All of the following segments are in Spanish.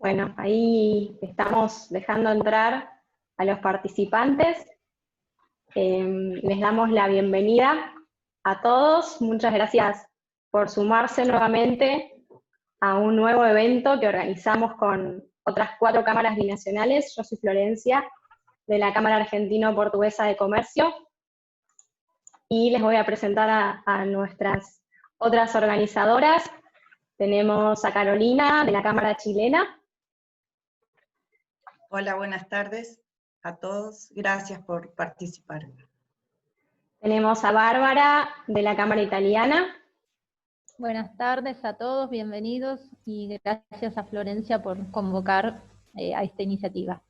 Bueno, ahí estamos dejando entrar a los participantes. Les damos la bienvenida a todos. Muchas gracias por sumarse nuevamente a un nuevo evento que organizamos con otras 4 cámaras binacionales. Yo soy Florencia, de la Cámara Argentino-Portuguesa de Comercio, y les voy a presentar a nuestras otras organizadoras. Tenemos a Carolina, de la Cámara Chilena. Hola, buenas tardes a todos. Gracias por participar. Tenemos a Bárbara, de la Cámara Italiana. Buenas tardes a todos, bienvenidos, y gracias a Florencia por convocar a esta iniciativa.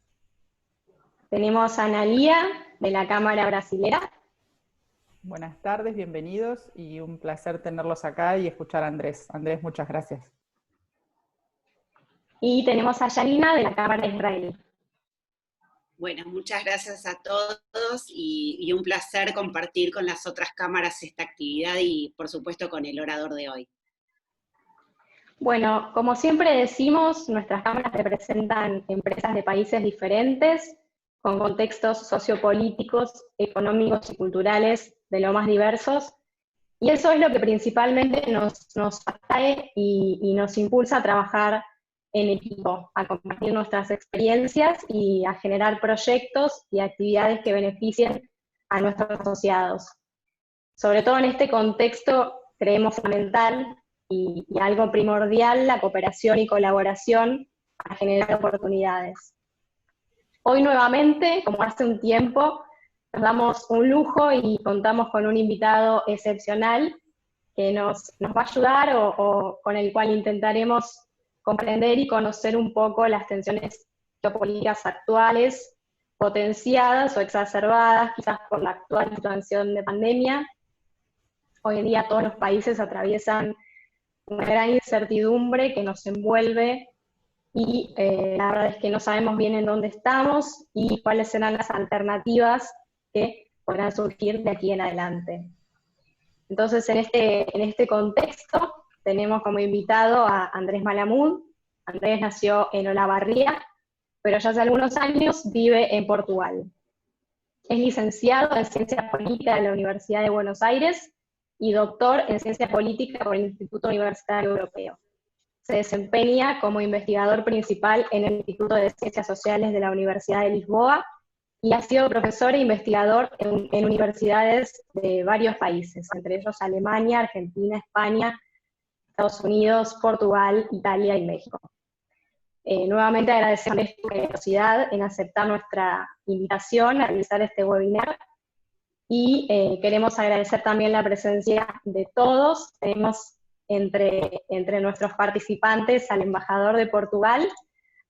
Tenemos a Analía, de la Cámara Brasilera. Buenas tardes, bienvenidos, y un placer tenerlos acá y escuchar a Andrés. Andrés, muchas gracias. Y tenemos a Yanina, de la Cámara Israelí. Bueno, muchas gracias a todos y un placer compartir con las otras cámaras esta actividad y por supuesto con el orador de hoy. Bueno, como siempre decimos, nuestras cámaras representan empresas de países diferentes, con contextos sociopolíticos, económicos y culturales de lo más diversos, y eso es lo que principalmente nos atrae y nos impulsa a trabajar en equipo, a compartir nuestras experiencias y a generar proyectos y actividades que beneficien a nuestros asociados. Sobre todo en este contexto creemos fundamental y algo primordial la cooperación y colaboración para generar oportunidades. Hoy nuevamente, como hace un tiempo, nos damos un lujo y contamos con un invitado excepcional que nos va a ayudar o con el cual intentaremos comprender y conocer un poco las tensiones geopolíticas actuales, potenciadas o exacerbadas quizás por la actual situación de pandemia. Hoy en día todos los países atraviesan una gran incertidumbre que nos envuelve y la verdad es que no sabemos bien en dónde estamos y cuáles serán las alternativas que podrán surgir de aquí en adelante. Entonces, en este contexto, tenemos como invitado a Andrés Malamud. Andrés nació en Olavarría, pero ya hace algunos años vive en Portugal. Es licenciado en Ciencia Política de la Universidad de Buenos Aires y doctor en Ciencia Política por el Instituto Universitario Europeo. Se desempeña como investigador principal en el Instituto de Ciencias Sociales de la Universidad de Lisboa y ha sido profesor e investigador en universidades de varios países, entre ellos Alemania, Argentina, España, Estados Unidos, Portugal, Italia y México. Nuevamente agradecerles su generosidad en aceptar nuestra invitación a realizar este webinar y queremos agradecer también la presencia de todos. Tenemos entre nuestros participantes al embajador de Portugal,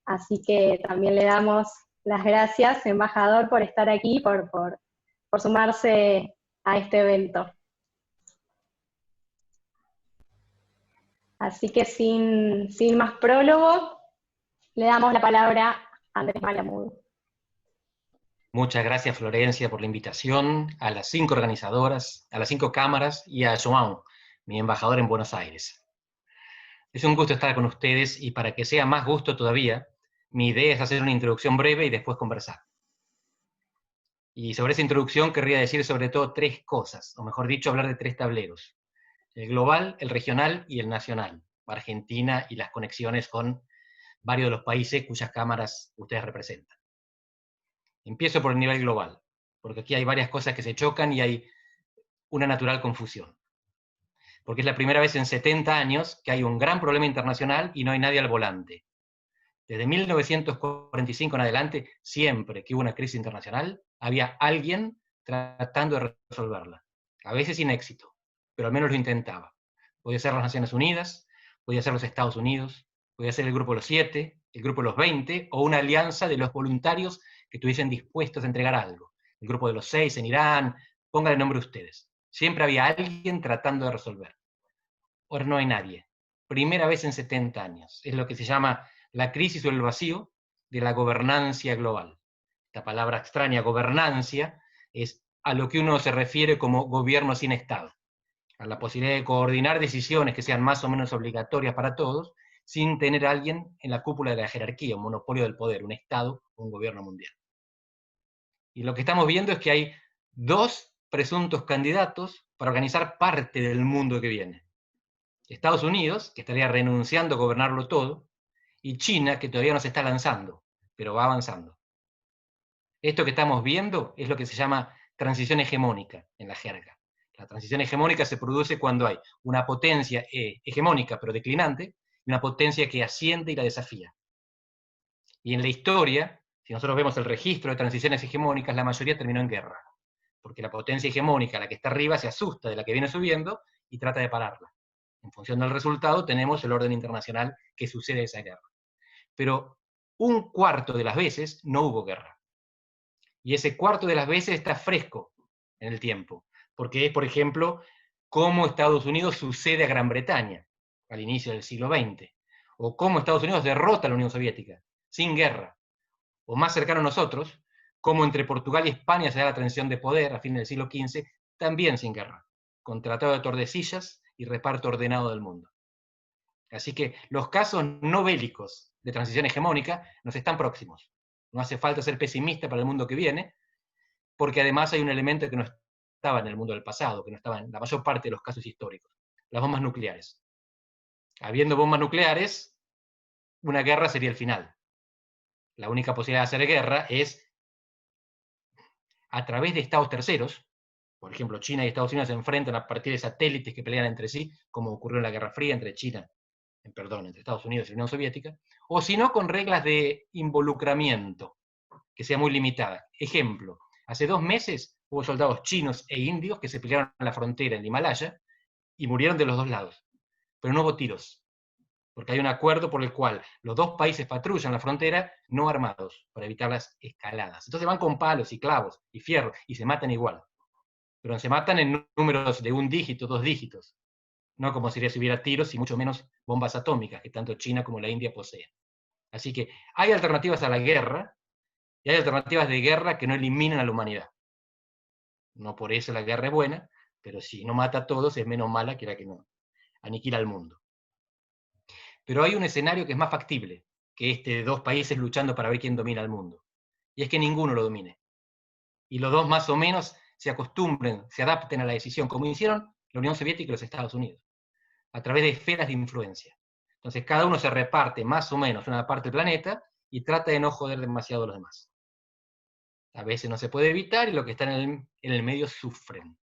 así que también le damos las gracias, embajador, por estar aquí, por sumarse a este evento. Así que sin más prólogo, le damos la palabra a Andrés Malamud. Muchas gracias, Florencia, por la invitación, a las 5 organizadoras, a las 5 cámaras y a João, mi embajador en Buenos Aires. Es un gusto estar con ustedes y para que sea más gusto todavía, mi idea es hacer una introducción breve y después conversar. Y sobre esa introducción querría decir sobre todo 3 cosas, o mejor dicho, hablar de 3 tableros. El global, el regional y el nacional. Argentina y las conexiones con varios de los países cuyas cámaras ustedes representan. Empiezo por el nivel global, porque aquí hay varias cosas que se chocan y hay una natural confusión. Porque es la primera vez en 70 años que hay un gran problema internacional y no hay nadie al volante. Desde 1945 en adelante, siempre que hubo una crisis internacional, había alguien tratando de resolverla. A veces sin éxito, pero al menos lo intentaba. Podía ser las Naciones Unidas, podía ser los Estados Unidos, podía ser el Grupo de los 7, el Grupo de los 20, o una alianza de los voluntarios que estuviesen dispuestos a entregar algo. El Grupo de los 6 en Irán, pónganle el nombre ustedes. Siempre había alguien tratando de resolver. Ahora no hay nadie. Primera vez en 70 años. Es lo que se llama la crisis o el vacío de la gobernancia global. Esta palabra extraña, gobernancia, es a lo que uno se refiere como gobierno sin Estado. A la posibilidad de coordinar decisiones que sean más o menos obligatorias para todos, sin tener a alguien en la cúpula de la jerarquía, un monopolio del poder, un Estado o un gobierno mundial. Y lo que estamos viendo es que hay dos presuntos candidatos para organizar parte del mundo que viene. Estados Unidos, que estaría renunciando a gobernarlo todo, y China, que todavía no se está lanzando, pero va avanzando. Esto que estamos viendo es lo que se llama transición hegemónica en la jerga. La transición hegemónica se produce cuando hay una potencia hegemónica pero declinante, y una potencia que asciende y la desafía. Y en la historia, si nosotros vemos el registro de transiciones hegemónicas, la mayoría terminó en guerra. Porque la potencia hegemónica, la que está arriba, se asusta de la que viene subiendo y trata de pararla. En función del resultado tenemos el orden internacional que sucede a esa guerra. Pero un cuarto de las veces no hubo guerra. Y ese cuarto de las veces está fresco en el tiempo. Porque es, por ejemplo, cómo Estados Unidos sucede a Gran Bretaña al inicio del siglo XX. O cómo Estados Unidos derrota a la Unión Soviética, sin guerra. O más cercano a nosotros, cómo entre Portugal y España se da la transición de poder a fines del siglo XV, también sin guerra, con tratado de Tordesillas y reparto ordenado del mundo. Así que los casos no bélicos de transición hegemónica nos están próximos. No hace falta ser pesimista para el mundo que viene, porque además hay un elemento que no estaba en el mundo del pasado, que no estaba en la mayor parte de los casos históricos: las bombas nucleares. Habiendo bombas nucleares, una guerra sería el final. La única posibilidad de hacer guerra es a través de estados terceros. Por ejemplo, China y Estados Unidos se enfrentan a partir de satélites que pelean entre sí, como ocurrió en la Guerra Fría entre entre Estados Unidos y la Unión Soviética, o si no, con reglas de involucramiento, que sea muy limitada. Ejemplo, hace 2 meses hubo soldados chinos e indios que se pelearon en la frontera en el Himalaya y murieron de los 2 lados, pero no hubo tiros, porque hay un acuerdo por el cual los 2 países patrullan la frontera no armados, para evitar las escaladas. Entonces van con palos y clavos y fierro y se matan igual, pero se matan en números de 1 dígito, 2 dígitos, no como sería si hubiera tiros y mucho menos bombas atómicas, que tanto China como la India poseen. Así que hay alternativas a la guerra, y hay alternativas de guerra que no eliminan a la humanidad. No por eso la guerra es buena, pero si no mata a todos es menos mala que la que no aniquila al mundo. Pero hay un escenario que es más factible que este de 2 países luchando para ver quién domina el mundo. Y es que ninguno lo domine. Y los 2 más o menos se acostumbren, se adapten a la decisión, como hicieron la Unión Soviética y los Estados Unidos, a través de esferas de influencia. Entonces cada uno se reparte más o menos una parte del planeta y trata de no joder demasiado a los demás. A veces no se puede evitar y los que están en el medio sufren.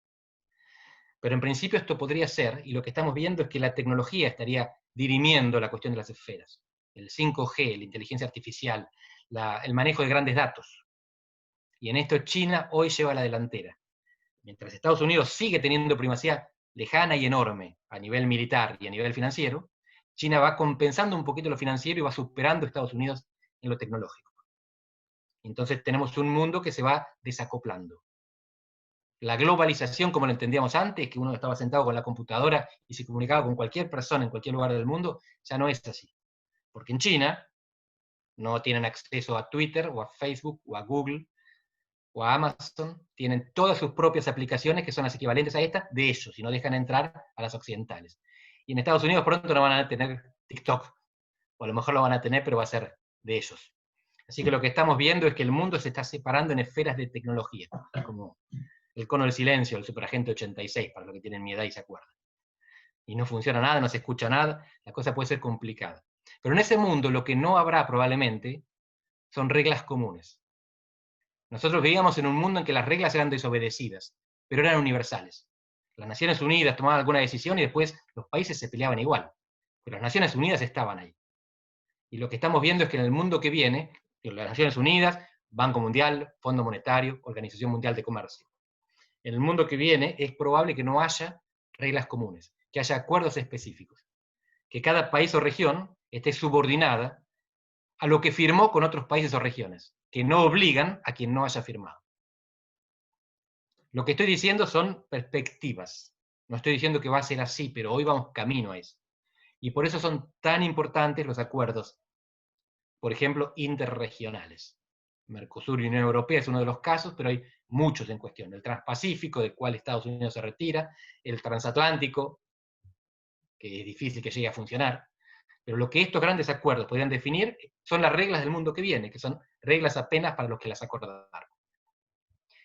Pero en principio esto podría ser, y lo que estamos viendo es que la tecnología estaría dirimiendo la cuestión de las esferas. El 5G, la inteligencia artificial, el manejo de grandes datos. Y en esto China hoy lleva la delantera. Mientras Estados Unidos sigue teniendo primacía lejana y enorme a nivel militar y a nivel financiero, China va compensando un poquito lo financiero y va superando a Estados Unidos en lo tecnológico. Entonces tenemos un mundo que se va desacoplando. La globalización, como lo entendíamos antes, que uno estaba sentado con la computadora y se comunicaba con cualquier persona en cualquier lugar del mundo, ya no es así. Porque en China no tienen acceso a Twitter, o a Facebook, o a Google, o a Amazon, tienen todas sus propias aplicaciones que son las equivalentes a estas de ellos, y no dejan entrar a las occidentales. Y en Estados Unidos pronto no van a tener TikTok, o a lo mejor lo van a tener, pero va a ser de ellos. Así que lo que estamos viendo es que el mundo se está separando en esferas de tecnología, como el cono del silencio, el superagente 86, para los que tienen mi edad y se acuerdan. Y no funciona nada, no se escucha nada, la cosa puede ser complicada. Pero en ese mundo lo que no habrá probablemente son reglas comunes. Nosotros vivíamos en un mundo en que las reglas eran desobedecidas, pero eran universales. Las Naciones Unidas tomaban alguna decisión y después los países se peleaban igual. Pero las Naciones Unidas estaban ahí. Y lo que estamos viendo es que en el mundo que viene, las Naciones Unidas, Banco Mundial, Fondo Monetario, Organización Mundial de Comercio, en el mundo que viene es probable que no haya reglas comunes, que haya acuerdos específicos, que cada país o región esté subordinada a lo que firmó con otros países o regiones, que no obligan a quien no haya firmado. Lo que estoy diciendo son perspectivas. No estoy diciendo que va a ser así, pero hoy vamos camino a eso. Y por eso son tan importantes los acuerdos, por ejemplo, interregionales. Mercosur y Unión Europea es uno de los casos, pero hay muchos en cuestión. El Transpacífico, del cual Estados Unidos se retira, el Transatlántico, que es difícil que llegue a funcionar, Pero lo que estos grandes acuerdos podrían definir son las reglas del mundo que viene, que son reglas apenas para los que las acordaron.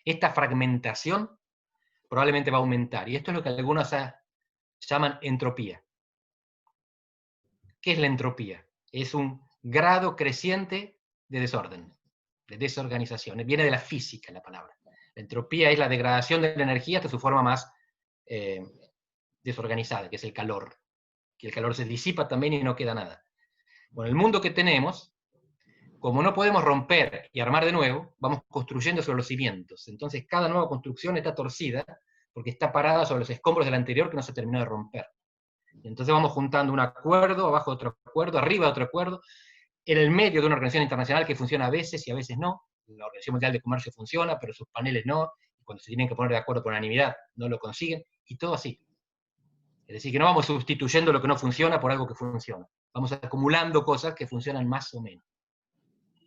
Esta fragmentación probablemente va a aumentar, y esto es lo que algunos llaman entropía. ¿Qué es la entropía? Es un grado creciente de desorden, de desorganización. Viene de la física la palabra. La entropía es la degradación de la energía hasta su forma más desorganizada, que es el calor. Que el calor se disipa también y no queda nada. Bueno, el mundo que tenemos, como no podemos romper y armar de nuevo, vamos construyendo sobre los cimientos. Entonces cada nueva construcción está torcida porque está parada sobre los escombros del anterior que no se terminó de romper. Y entonces vamos juntando un acuerdo, abajo de otro acuerdo, arriba de otro acuerdo, en el medio de una organización internacional que funciona a veces y a veces no. La Organización Mundial de Comercio funciona, pero sus paneles no, y cuando se tienen que poner de acuerdo por unanimidad no lo consiguen, y todo así. Es decir, que no vamos sustituyendo lo que no funciona por algo que funciona. Vamos acumulando cosas que funcionan más o menos.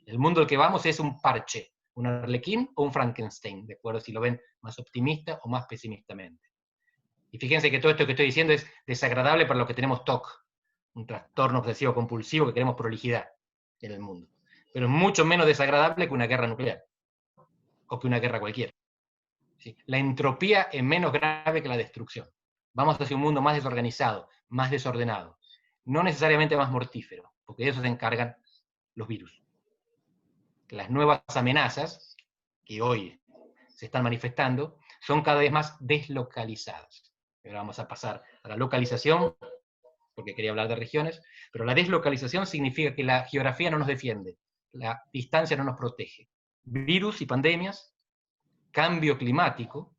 El mundo al que vamos es un parche, un arlequín o un Frankenstein, de acuerdo si lo ven más optimista o más pesimistamente. Y fíjense que todo esto que estoy diciendo es desagradable para los que tenemos TOC, un trastorno obsesivo compulsivo que queremos prolijidad en el mundo. Pero es mucho menos desagradable que una guerra nuclear, o que una guerra cualquiera. ¿Sí? La entropía es menos grave que la destrucción. Vamos hacia un mundo más desorganizado, más desordenado. No necesariamente más mortífero, porque de eso se encargan los virus. Las nuevas amenazas, que hoy se están manifestando, son cada vez más deslocalizadas. Ahora vamos a pasar a la localización, porque quería hablar de regiones, pero la deslocalización significa que la geografía no nos defiende, la distancia no nos protege. Virus y pandemias, cambio climático,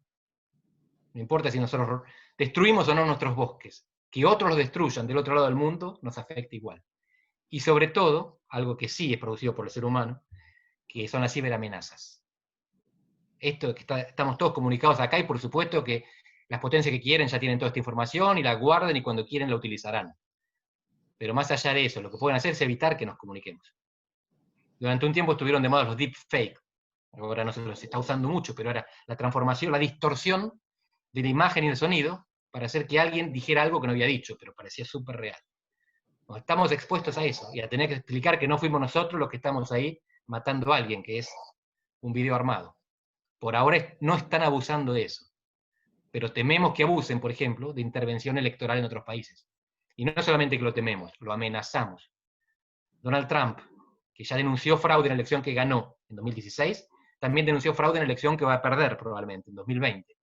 no importa si nosotros destruimos o no nuestros bosques, que otros los destruyan del otro lado del mundo nos afecta igual. Y sobre todo, algo que sí es producido por el ser humano, que son las ciberamenazas. Esto que estamos todos comunicados acá, y por supuesto que las potencias que quieren ya tienen toda esta información y la guardan y cuando quieren la utilizarán. Pero más allá de eso, lo que pueden hacer es evitar que nos comuniquemos. Durante un tiempo estuvieron de moda los deepfake, ahora no se los está usando mucho, pero era la transformación, la distorsión de la imagen y el sonido para hacer que alguien dijera algo que no había dicho, pero parecía súper real. Nos estamos expuestos a eso, y a tener que explicar que no fuimos nosotros los que estamos ahí matando a alguien, que es un video armado. Por ahora no están abusando de eso, pero tememos que abusen, por ejemplo, de intervención electoral en otros países. Y no solamente que lo tememos, lo amenazamos. Donald Trump, que ya denunció fraude en la elección que ganó en 2016, también denunció fraude en la elección que va a perder probablemente en 2020.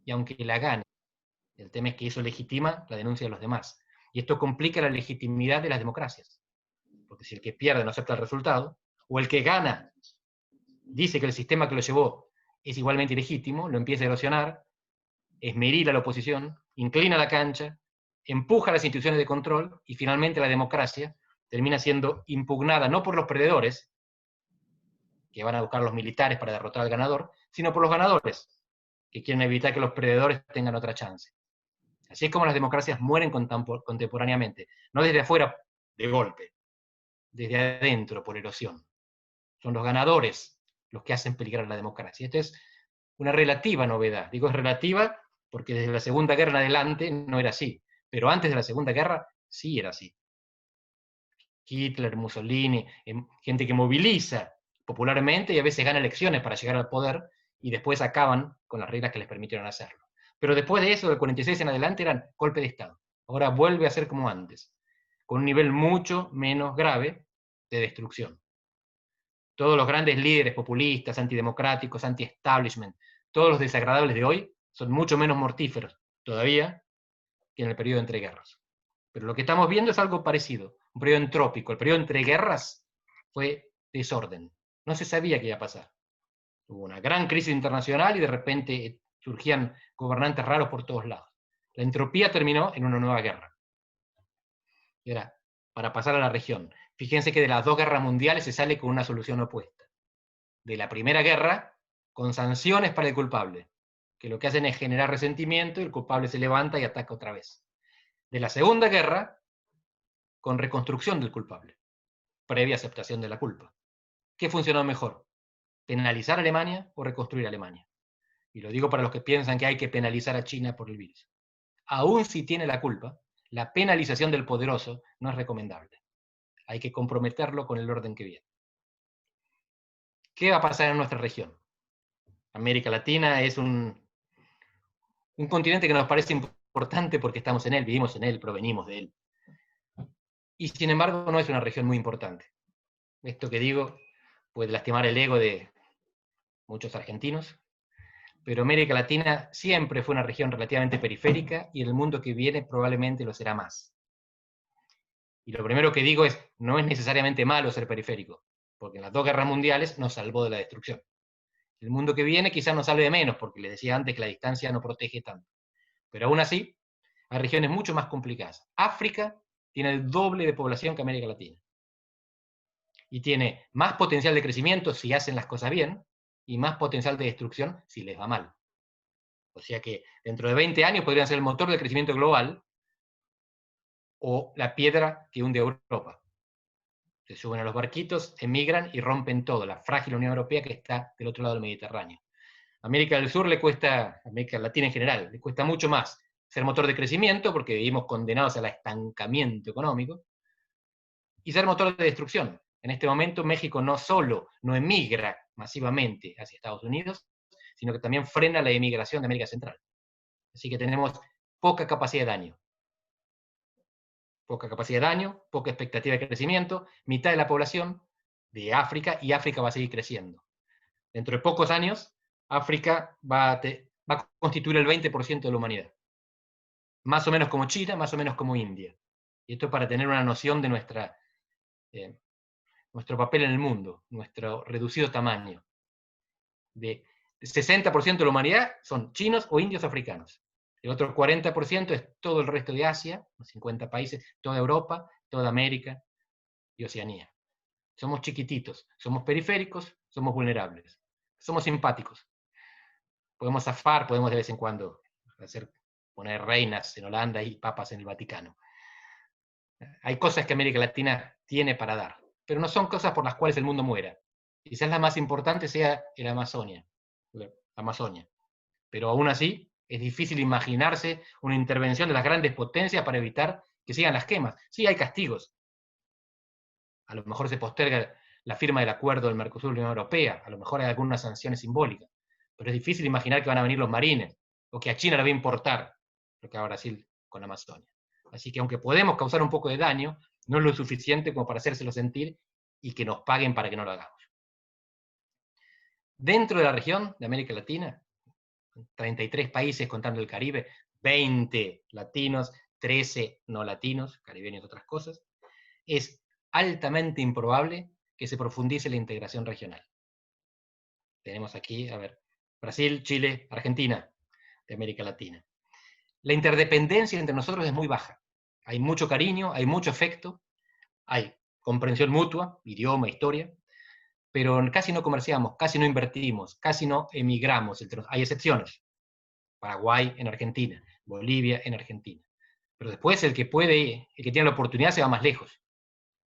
Y aunque la gane, el tema es que eso legitima la denuncia de los demás. Y esto complica la legitimidad de las democracias. Porque si el que pierde no acepta el resultado, o el que gana dice que el sistema que lo llevó es igualmente ilegítimo, lo empieza a erosionar, esmerila a la oposición, inclina la cancha, empuja a las instituciones de control, y finalmente la democracia termina siendo impugnada no por los perdedores, que van a buscar a los militares para derrotar al ganador, sino por los ganadores, que quieren evitar que los perdedores tengan otra chance. Así es como las democracias mueren contemporáneamente, no desde afuera de golpe, desde adentro por erosión. Son los ganadores los que hacen peligrar la democracia. Esta es una relativa novedad. Digo es relativa porque desde la Segunda Guerra en adelante no era así, pero antes de la Segunda Guerra sí era así. Hitler, Mussolini, gente que moviliza popularmente y a veces gana elecciones para llegar al poder y después acaban con las reglas que les permitieron hacerlo. Pero después de eso, del 46 en adelante, eran golpe de Estado. Ahora vuelve a ser como antes, con un nivel mucho menos grave de destrucción. Todos los grandes líderes populistas, antidemocráticos, anti-establishment, todos los desagradables de hoy son mucho menos mortíferos todavía que en el periodo entre guerras. Pero lo que estamos viendo es algo parecido, un periodo entrópico. El periodo entre guerras fue desorden. No se sabía qué iba a pasar. Hubo una gran crisis internacional y de repente surgían gobernantes raros por todos lados. La entropía terminó en una nueva guerra. Y ahora, para pasar a la región, fíjense que de las dos guerras mundiales se sale con una solución opuesta. De la primera guerra, con sanciones para el culpable, que lo que hacen es generar resentimiento y el culpable se levanta y ataca otra vez. De la segunda guerra, con reconstrucción del culpable, previa aceptación de la culpa. ¿Qué funcionó mejor? ¿Penalizar a Alemania o reconstruir Alemania? Y lo digo para los que piensan que hay que penalizar a China por el virus. Aún si tiene la culpa, La penalización del poderoso no es recomendable. Hay que comprometerlo con el orden que viene. ¿Qué va a pasar en nuestra región? América Latina es un continente que nos parece importante porque estamos en él, vivimos en él, provenimos de él. Y sin embargo no es una región muy importante. Esto que digo puede lastimar el ego de muchos argentinos, pero América Latina siempre fue una región relativamente periférica y en el mundo que viene probablemente lo será más. Y lo primero que digo es, no es necesariamente malo ser periférico, porque en las 2 guerras mundiales nos salvó de la destrucción. El mundo que viene quizás nos salve menos, porque les decía antes que la distancia no protege tanto. Pero aún así, hay regiones mucho más complicadas. África tiene el doble de población que América Latina. Y tiene más potencial de crecimiento si hacen las cosas bien, y más potencial de destrucción si les va mal. O sea que dentro de 20 años podrían ser el motor del crecimiento global, o la piedra que hunde a Europa. Se suben a los barquitos, emigran y rompen todo, la frágil Unión Europea que está del otro lado del Mediterráneo. A América del Sur le cuesta, a América Latina en general, le cuesta mucho más ser motor de crecimiento, porque vivimos condenados al estancamiento económico, y ser motor de destrucción. En este momento México no solo no emigra masivamente hacia Estados Unidos, sino que también frena la emigración de América Central. Así que tenemos poca capacidad de daño. Poca capacidad de daño, poca expectativa de crecimiento, mitad de la población de África, y África va a seguir creciendo. Dentro de pocos años, África va a constituir el 20% de la humanidad. Más o menos como China, más o menos como India. Y esto para tener una noción de nuestro papel en el mundo, nuestro reducido tamaño. De 60% de la humanidad son chinos o indios africanos. El otro 40% es todo el resto de Asia, los 50 países, toda Europa, toda América y Oceanía. Somos chiquititos, somos periféricos, somos vulnerables, somos simpáticos. Podemos zafar, podemos de vez en cuando poner reinas en Holanda y papas en el Vaticano. Hay cosas que América Latina tiene para dar, pero no son cosas por las cuales el mundo muera. Quizás la más importante sea la Amazonia. Pero aún así, es difícil imaginarse una intervención de las grandes potencias para evitar que sigan las quemas. Sí, hay castigos. A lo mejor se posterga la firma del acuerdo del Mercosur y la Unión Europea, a lo mejor hay algunas sanciones simbólicas, pero es difícil imaginar que van a venir los marines, o que a China le va a importar lo que haga Brasil con la Amazonia. Así que aunque podemos causar un poco de daño, no es lo suficiente como para hacérselo sentir y que nos paguen para que no lo hagamos. Dentro de la región de América Latina, 33 países contando el Caribe, 20 latinos, 13 no latinos, caribeños y otras cosas, es altamente improbable que se profundice la integración regional. Tenemos aquí, Brasil, Chile, Argentina, de América Latina. La interdependencia entre nosotros es muy baja. Hay mucho cariño, hay mucho afecto, hay comprensión mutua, idioma, historia, pero casi no comerciamos, casi no invertimos, casi no emigramos. Hay excepciones. Paraguay en Argentina, Bolivia en Argentina. Pero después el que tiene la oportunidad se va más lejos.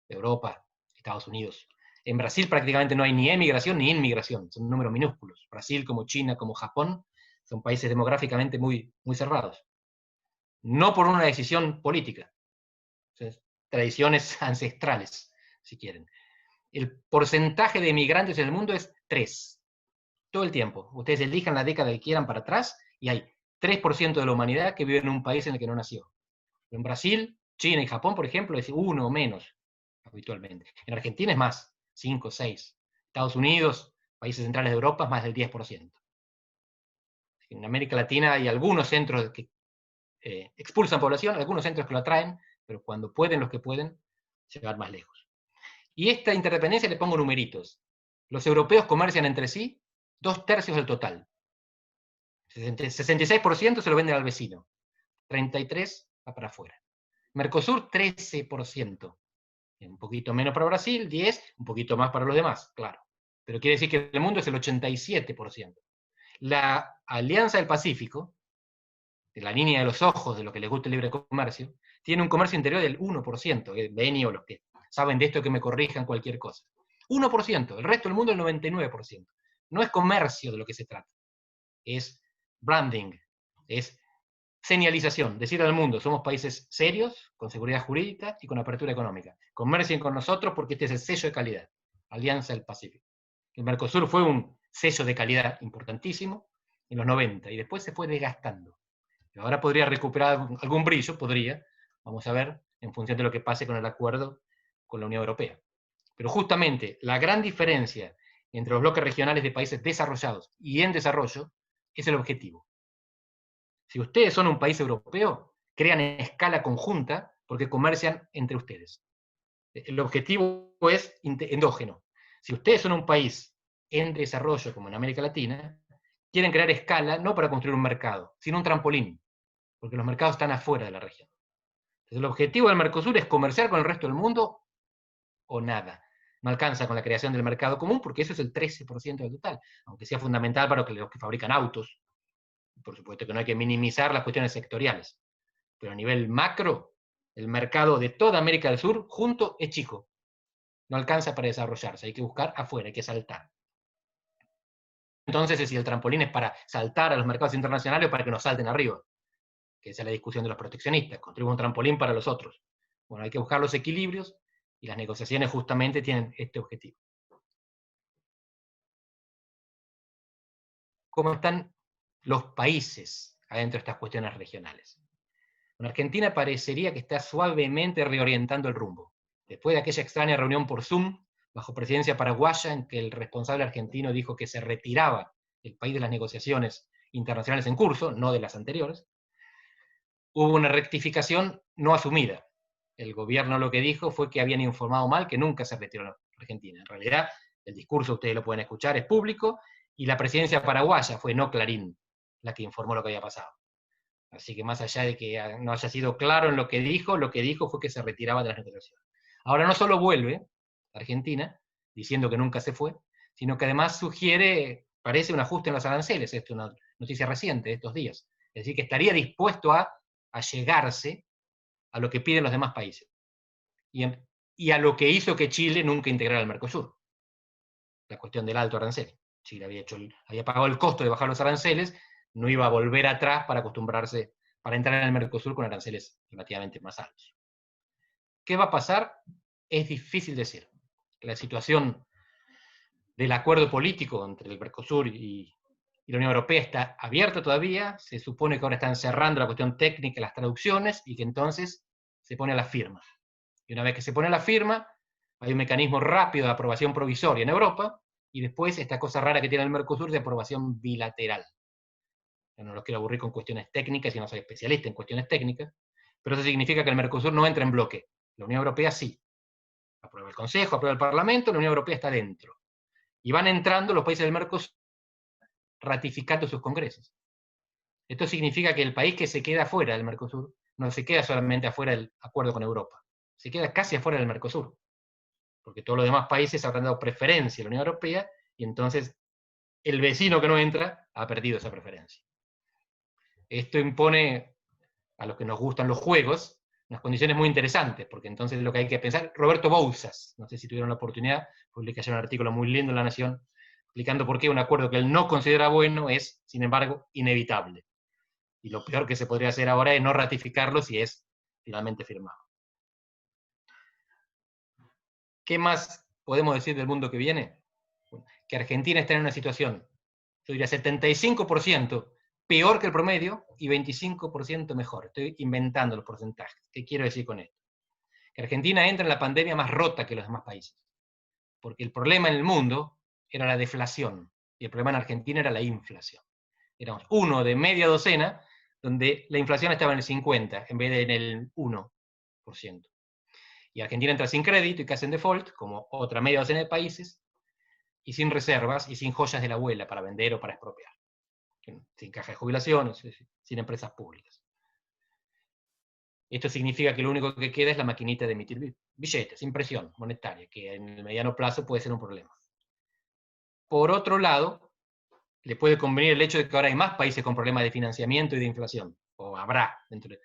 Europa, Estados Unidos. En Brasil prácticamente no hay ni emigración ni inmigración, son números minúsculos. Brasil, como China, como Japón, son países demográficamente muy, muy cerrados. No por una decisión política, tradiciones ancestrales, si quieren. El porcentaje de emigrantes en el mundo es 3. Todo el tiempo. Ustedes elijan la década que quieran para atrás y hay 3% de la humanidad que vive en un país en el que no nació. En Brasil, China y Japón, por ejemplo, es 1 o menos habitualmente. En Argentina es más, 5, 6. Estados Unidos, países centrales de Europa, es más del 10%. En América Latina hay algunos centros que expulsan población, algunos centros que lo atraen, pero cuando pueden, los que pueden, se van más lejos. Y esta interdependencia le pongo numeritos. Los europeos comercian entre sí 2/3 del total. 66% se lo venden al vecino. 33% va para afuera. Mercosur, 13%. Un poquito menos para Brasil, 10%, un poquito más para los demás, claro. Pero quiere decir que el mundo es el 87%. La Alianza del Pacífico, de la línea de los ojos de lo que les gusta el libre comercio, tiene un comercio interior del 1%. Beni o los que saben de esto que me corrijan cualquier cosa. 1%, el resto del mundo el 99%. No es comercio de lo que se trata, es branding, es señalización, decir al mundo, somos países serios, con seguridad jurídica y con apertura económica. Comercien con nosotros porque este es el sello de calidad, Alianza del Pacífico. El Mercosur fue un sello de calidad importantísimo en los 90 y después se fue desgastando. Y ahora podría recuperar algún brillo, vamos a ver, en función de lo que pase con el acuerdo con la Unión Europea. Pero justamente la gran diferencia entre los bloques regionales de países desarrollados y en desarrollo es el objetivo. Si ustedes son un país europeo, crean escala conjunta porque comercian entre ustedes. El objetivo es endógeno. Si ustedes son un país en desarrollo, como en América Latina, quieren crear escala no para construir un mercado, sino un trampolín, porque los mercados están afuera de la región. Entonces, el objetivo del Mercosur es comerciar con el resto del mundo o nada. No alcanza con la creación del mercado común, porque eso es el 13% del total, aunque sea fundamental para los que fabrican autos. Por supuesto que no hay que minimizar las cuestiones sectoriales, pero a nivel macro, el mercado de toda América del Sur junto es chico. No alcanza para desarrollarse, hay que buscar afuera, hay que saltar. Entonces, si el trampolín es para saltar a los mercados internacionales o para que nos salten arriba, que esa es la discusión de los proteccionistas, construimos un trampolín para los otros. Bueno, hay que buscar los equilibrios y las negociaciones justamente tienen este objetivo. ¿Cómo están los países adentro de estas cuestiones regionales? En Argentina parecería que está suavemente reorientando el rumbo. Después de aquella extraña reunión por Zoom, bajo presidencia paraguaya, en que el responsable argentino dijo que se retiraba el país de las negociaciones internacionales en curso, no de las anteriores, hubo una rectificación no asumida. El gobierno lo que dijo fue que habían informado mal, que nunca se retiró Argentina. En realidad, el discurso, ustedes lo pueden escuchar, es público, y la presidencia paraguaya fue, no Clarín, la que informó lo que había pasado. Así que más allá de que no haya sido claro en lo que dijo fue que se retiraba de las negociaciones. Ahora no solo vuelve a Argentina, diciendo que nunca se fue, sino que además sugiere, parece un ajuste en los aranceles, esto es una noticia reciente de estos días. Es decir, que estaría dispuesto a llegarse a lo que piden los demás países. Y a lo que hizo que Chile nunca integrara el Mercosur. La cuestión del alto arancel. Chile había pagado el costo de bajar los aranceles, no iba a volver atrás para acostumbrarse, para entrar en el Mercosur con aranceles relativamente más altos. ¿Qué va a pasar? Es difícil decir. La situación del acuerdo político entre el Mercosur y la Unión Europea está abierta todavía, se supone que ahora están cerrando la cuestión técnica, las traducciones, y que entonces se pone a la firma. Y una vez que se pone a la firma, hay un mecanismo rápido de aprobación provisoria en Europa, y después esta cosa rara que tiene el Mercosur de aprobación bilateral. Yo no los quiero aburrir con cuestiones técnicas, y no soy especialista en cuestiones técnicas, pero eso significa que el Mercosur no entra en bloque. La Unión Europea sí. Aprueba el Consejo, aprueba el Parlamento, la Unión Europea está dentro. Y van entrando los países del Mercosur ratificando sus congresos. Esto significa que el país que se queda afuera del Mercosur no se queda solamente afuera del acuerdo con Europa, se queda casi afuera del Mercosur, porque todos los demás países habrán dado preferencia a la Unión Europea, y entonces el vecino que no entra ha perdido esa preferencia. Esto impone, a los que nos gustan los juegos, unas condiciones muy interesantes, porque entonces lo que hay que pensar, Roberto Bouzas, no sé si tuvieron la oportunidad, publiqué ayer un artículo muy lindo en La Nación, explicando por qué un acuerdo que él no considera bueno es, sin embargo, inevitable. Y lo peor que se podría hacer ahora es no ratificarlo si es finalmente firmado. ¿Qué más podemos decir del mundo que viene? Bueno, que Argentina está en una situación, yo diría 75% peor que el promedio y 25% mejor. Estoy inventando los porcentajes. ¿Qué quiero decir con esto? Que Argentina entra en la pandemia más rota que los demás países. Porque el problema en el mundo era la deflación, y el problema en Argentina era la inflación. Éramos uno de media docena, donde la inflación estaba en el 50, en vez de en el 1%. Y Argentina entra sin crédito y casi en default, como otra media docena de países, y sin reservas y sin joyas de la abuela para vender o para expropiar. Sin caja de jubilaciones, sin empresas públicas. Esto significa que lo único que queda es la maquinita de emitir billetes, impresión monetaria, que en el mediano plazo puede ser un problema. Por otro lado, le puede convenir el hecho de que ahora hay más países con problemas de financiamiento y de inflación, o habrá dentro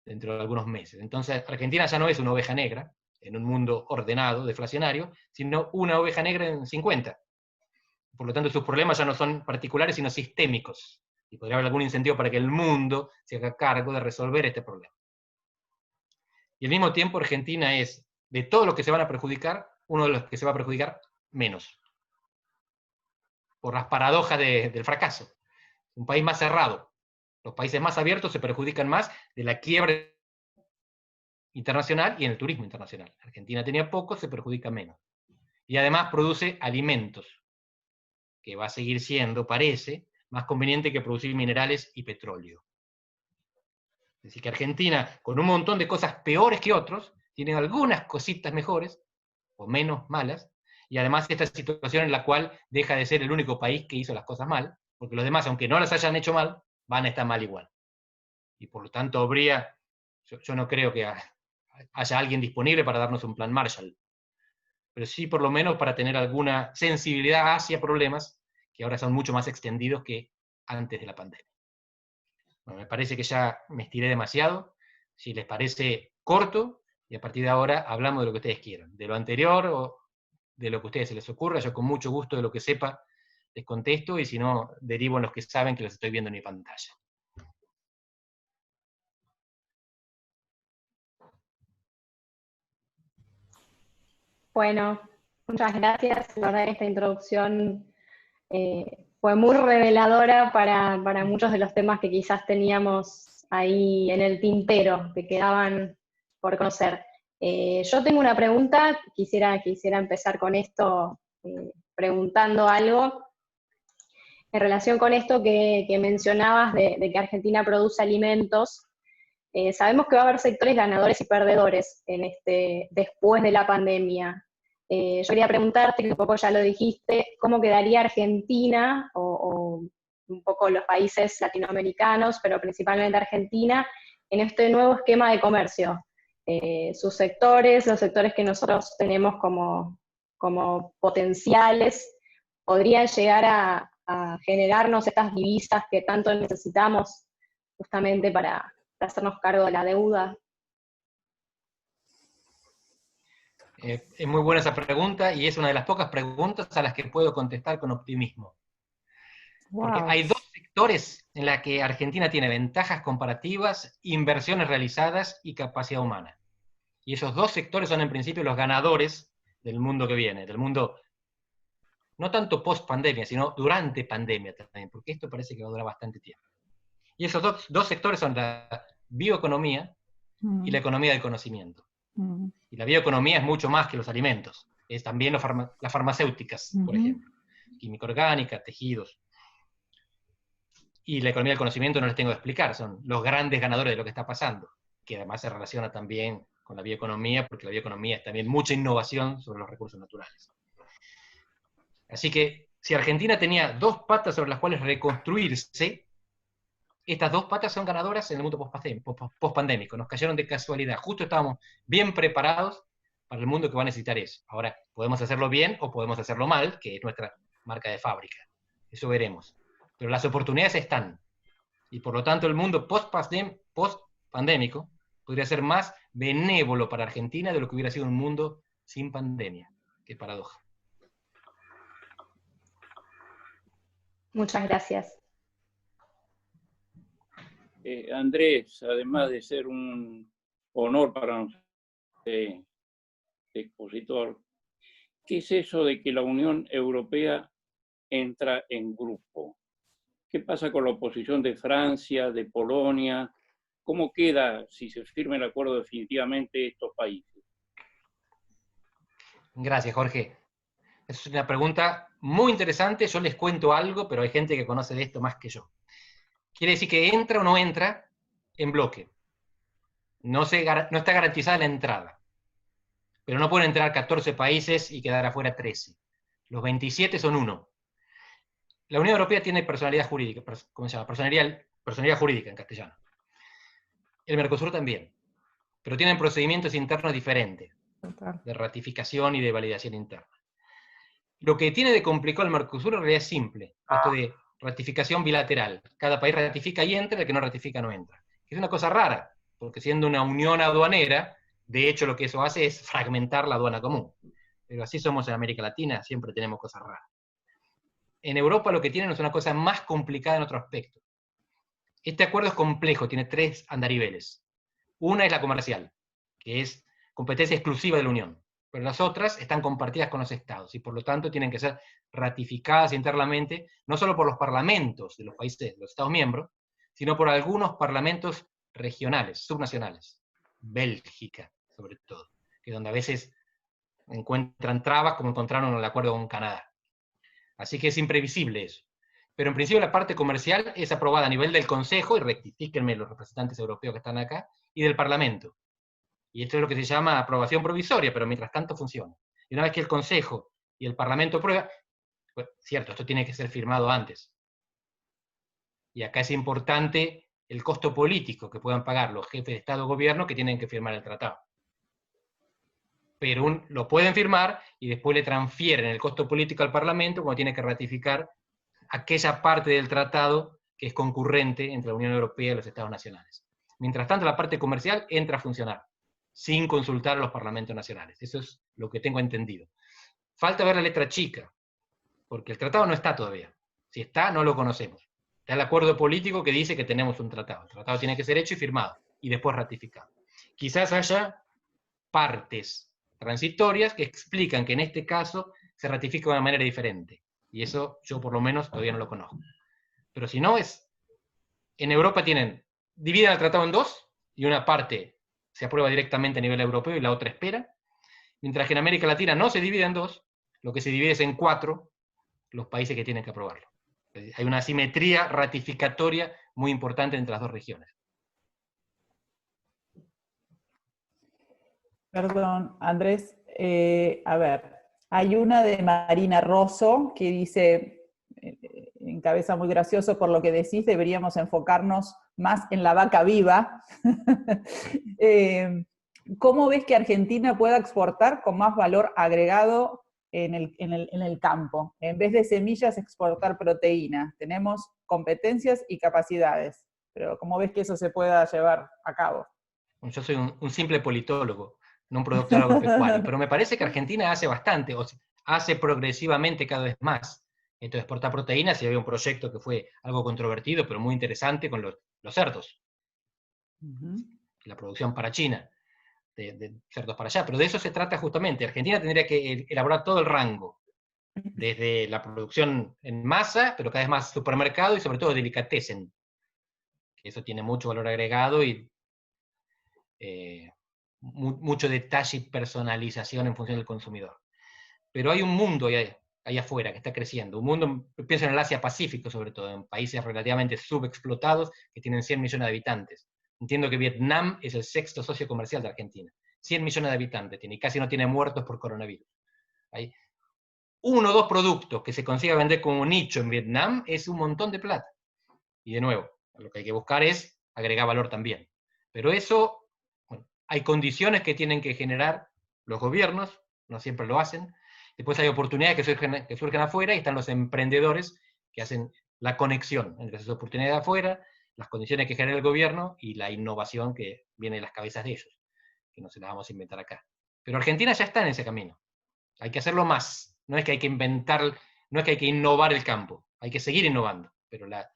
de algunos meses. Entonces, Argentina ya no es una oveja negra, en un mundo ordenado, deflacionario, sino una oveja negra en 50. Por lo tanto, sus problemas ya no son particulares, sino sistémicos. Y podría haber algún incentivo para que el mundo se haga cargo de resolver este problema. Y al mismo tiempo Argentina es, de todos los que se van a perjudicar, uno de los que se va a perjudicar menos. Por las paradojas del fracaso. Un país más cerrado. Los países más abiertos se perjudican más de la quiebra internacional y en el turismo internacional. Argentina tenía poco, se perjudica menos. Y además produce alimentos, que va a seguir siendo, parece, más conveniente que producir minerales y petróleo. Es decir, que Argentina, con un montón de cosas peores que otros, tiene algunas cositas mejores, o menos malas, y además esta situación en la cual deja de ser el único país que hizo las cosas mal, porque los demás, aunque no las hayan hecho mal, van a estar mal igual. Y por lo tanto habría, yo no creo que haya alguien disponible para darnos un plan Marshall, pero sí por lo menos para tener alguna sensibilidad hacia problemas que ahora son mucho más extendidos que antes de la pandemia. Bueno, me parece que ya me estiré demasiado. Si les parece, corto, y a partir de ahora hablamos de lo que ustedes quieran. De lo anterior o de lo que a ustedes se les ocurra. Yo con mucho gusto de lo que sepa les contesto, y si no, derivo en los que saben que los estoy viendo en mi pantalla. Bueno, muchas gracias. La verdad que esta introducción fue muy reveladora para muchos de los temas que quizás teníamos ahí en el tintero, que quedaban por conocer. Yo tengo una pregunta, quisiera empezar con esto, preguntando algo en relación con esto que mencionabas de que Argentina produce alimentos. Sabemos que va a haber sectores ganadores y perdedores después de la pandemia. Yo quería preguntarte, que un poco ya lo dijiste, ¿cómo quedaría Argentina o un poco los países latinoamericanos, pero principalmente Argentina, en este nuevo esquema de comercio? Sus sectores, los sectores que nosotros tenemos como potenciales, ¿podrían llegar a generarnos estas divisas que tanto necesitamos justamente para hacernos cargo de la deuda? Es muy buena esa pregunta, y es una de las pocas preguntas a las que puedo contestar con optimismo. Porque hay dos sectores en los que Argentina tiene ventajas comparativas, inversiones realizadas y capacidad humana. Y esos dos sectores son en principio los ganadores del mundo que viene, del mundo no tanto post pandemia, sino durante pandemia también, porque esto parece que va a durar bastante tiempo. Y esos dos sectores son la bioeconomía y la economía del conocimiento. Y la bioeconomía es mucho más que los alimentos, es también las farmacéuticas, por ejemplo, química orgánica, tejidos. Y la economía del conocimiento no les tengo que explicar, son los grandes ganadores de lo que está pasando, que además se relaciona también con la bioeconomía, porque la bioeconomía es también mucha innovación sobre los recursos naturales. Así que si Argentina tenía dos patas sobre las cuales reconstruirse, estas dos patas son ganadoras en el mundo post-pandémico. Nos cayeron de casualidad. Justo estábamos bien preparados para el mundo que va a necesitar eso. Ahora, podemos hacerlo bien o podemos hacerlo mal, que es nuestra marca de fábrica. Eso veremos. Pero las oportunidades están. Y por lo tanto, el mundo post-pandémico podría ser más benévolo para Argentina de lo que hubiera sido un mundo sin pandemia. Qué paradoja. Muchas gracias. Andrés, además de ser un honor para nosotros de expositor, ¿qué es eso de que la Unión Europea entra en grupo? ¿Qué pasa con la oposición de Francia, de Polonia? ¿Cómo queda si se firma el acuerdo definitivamente estos países? Gracias, Jorge. Es una pregunta muy interesante. Yo les cuento algo, pero hay gente que conoce de esto más que yo. Quiere decir que entra o no entra en bloque. No está garantizada la entrada. Pero no pueden entrar 14 países y quedar afuera 13. Los 27 son 1. La Unión Europea tiene personalidad jurídica. ¿Cómo se llama? Personalidad jurídica en castellano. El Mercosur también. Pero tienen procedimientos internos diferentes. De ratificación y de validación interna. Lo que tiene de complicado el Mercosur en realidad es simple. Esto de ratificación bilateral. Cada país ratifica y entra, el que no ratifica no entra. Es una cosa rara, porque siendo una unión aduanera, de hecho lo que eso hace es fragmentar la aduana común. Pero así somos en América Latina, siempre tenemos cosas raras. En Europa lo que tienen es una cosa más complicada en otro aspecto. Este acuerdo es complejo, tiene 3 andariveles. Una es la comercial, que es competencia exclusiva de la Unión, pero las otras están compartidas con los estados y por lo tanto tienen que ser ratificadas internamente, no solo por los parlamentos de los países, de los estados miembros, sino por algunos parlamentos regionales, subnacionales. Bélgica, sobre todo, que es donde a veces encuentran trabas como encontraron en el acuerdo con Canadá. Así que es imprevisible eso. Pero en principio la parte comercial es aprobada a nivel del Consejo, y rectifíquenme los representantes europeos que están acá, y del Parlamento. Y esto es lo que se llama aprobación provisoria, pero mientras tanto funciona. Y una vez que el Consejo y el Parlamento aprueban, pues, cierto, esto tiene que ser firmado antes. Y acá es importante el costo político que puedan pagar los jefes de Estado o Gobierno que tienen que firmar el tratado. Pero lo pueden firmar y después le transfieren el costo político al Parlamento cuando tiene que ratificar aquella parte del tratado que es concurrente entre la Unión Europea y los Estados nacionales. Mientras tanto, la parte comercial entra a funcionar, sin consultar a los parlamentos nacionales. Eso es lo que tengo entendido. Falta ver la letra chica, porque el tratado no está todavía. Si está, no lo conocemos. Está el acuerdo político que dice que tenemos un tratado. El tratado tiene que ser hecho y firmado, y después ratificado. Quizás haya partes transitorias que explican que en este caso se ratifica de una manera diferente. Y eso yo por lo menos todavía no lo conozco. Pero si no es... En Europa dividen el tratado en 2, y una parte se aprueba directamente a nivel europeo y la otra espera, mientras que en América Latina no se divide en 2, lo que se divide es en 4 los países que tienen que aprobarlo. Hay una asimetría ratificatoria muy importante entre las 2 regiones. Perdón, Andrés, a ver, hay una de Marina Rosso que dice, encabeza muy gracioso por lo que decís, deberíamos enfocarnos más en la vaca viva. ¿Cómo ves que Argentina pueda exportar con más valor agregado en el campo? En vez de semillas, exportar proteína. Tenemos competencias y capacidades, pero ¿cómo ves que eso se pueda llevar a cabo? Yo soy un simple politólogo, no un productor agropecuario, pero me parece que Argentina hace bastante, o hace progresivamente cada vez más. Esto de exportar proteínas, y había un proyecto que fue algo controvertido, pero muy interesante con los cerdos. La producción para China, de cerdos para allá. Pero de eso se trata justamente. Argentina tendría que elaborar todo el rango, desde la producción en masa, pero cada vez más supermercado, y sobre todo delicatessen, que eso tiene mucho valor agregado y mucho detalle y personalización en función del consumidor. Pero hay un mundo ahí afuera que está creciendo, un mundo, pienso en el Asia-Pacífico sobre todo, en países relativamente subexplotados que tienen 100 millones de habitantes. Entiendo que Vietnam es el 6º socio comercial de Argentina. 100 millones de habitantes tiene y casi no tiene muertos por coronavirus. Hay 1 o 2 productos que se consiga vender como nicho en Vietnam, es un montón de plata. Y de nuevo, lo que hay que buscar es agregar valor también. Pero eso, bueno, hay condiciones que tienen que generar los gobiernos, no siempre lo hacen. Después hay oportunidades que surgen afuera, y están los emprendedores que hacen la conexión entre esas oportunidades de afuera, las condiciones que genera el gobierno y la innovación que viene de las cabezas de ellos, que no se las vamos a inventar acá. Pero Argentina ya está en ese camino. Hay que hacerlo más. No es que hay que inventar, no es que hay que innovar el campo, hay que seguir innovando. Pero la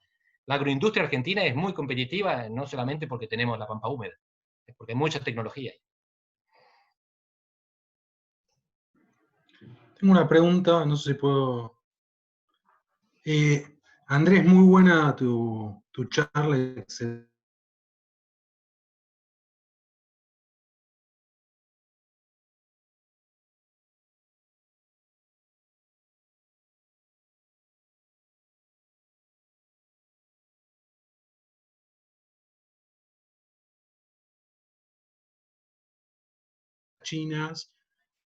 agroindustria argentina es muy competitiva, no solamente porque tenemos la pampa húmeda, es porque hay mucha tecnología ahí. Tengo una pregunta, no sé si puedo... Andrés, muy buena tu charla. Chinas,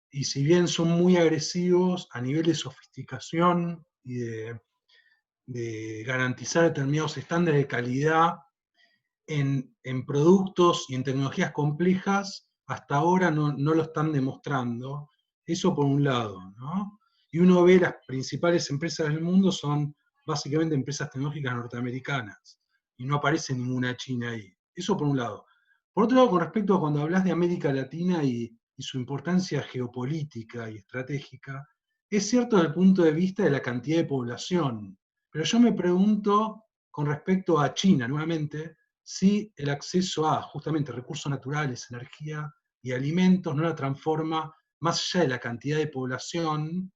y si bien son muy agresivos a nivel de sofisticación y de garantizar determinados estándares de calidad en productos y en tecnologías complejas, hasta ahora no lo están demostrando. Eso por un lado, ¿no? Y uno ve las principales empresas del mundo son básicamente empresas tecnológicas norteamericanas, y no aparece ninguna China ahí. Eso por un lado. Por otro lado, con respecto a cuando hablas de América Latina y su importancia geopolítica y estratégica, es cierto desde el punto de vista de la cantidad de población, pero yo me pregunto con respecto a China, nuevamente, si el acceso a justamente recursos naturales, energía y alimentos no la transforma, más allá de la cantidad de población,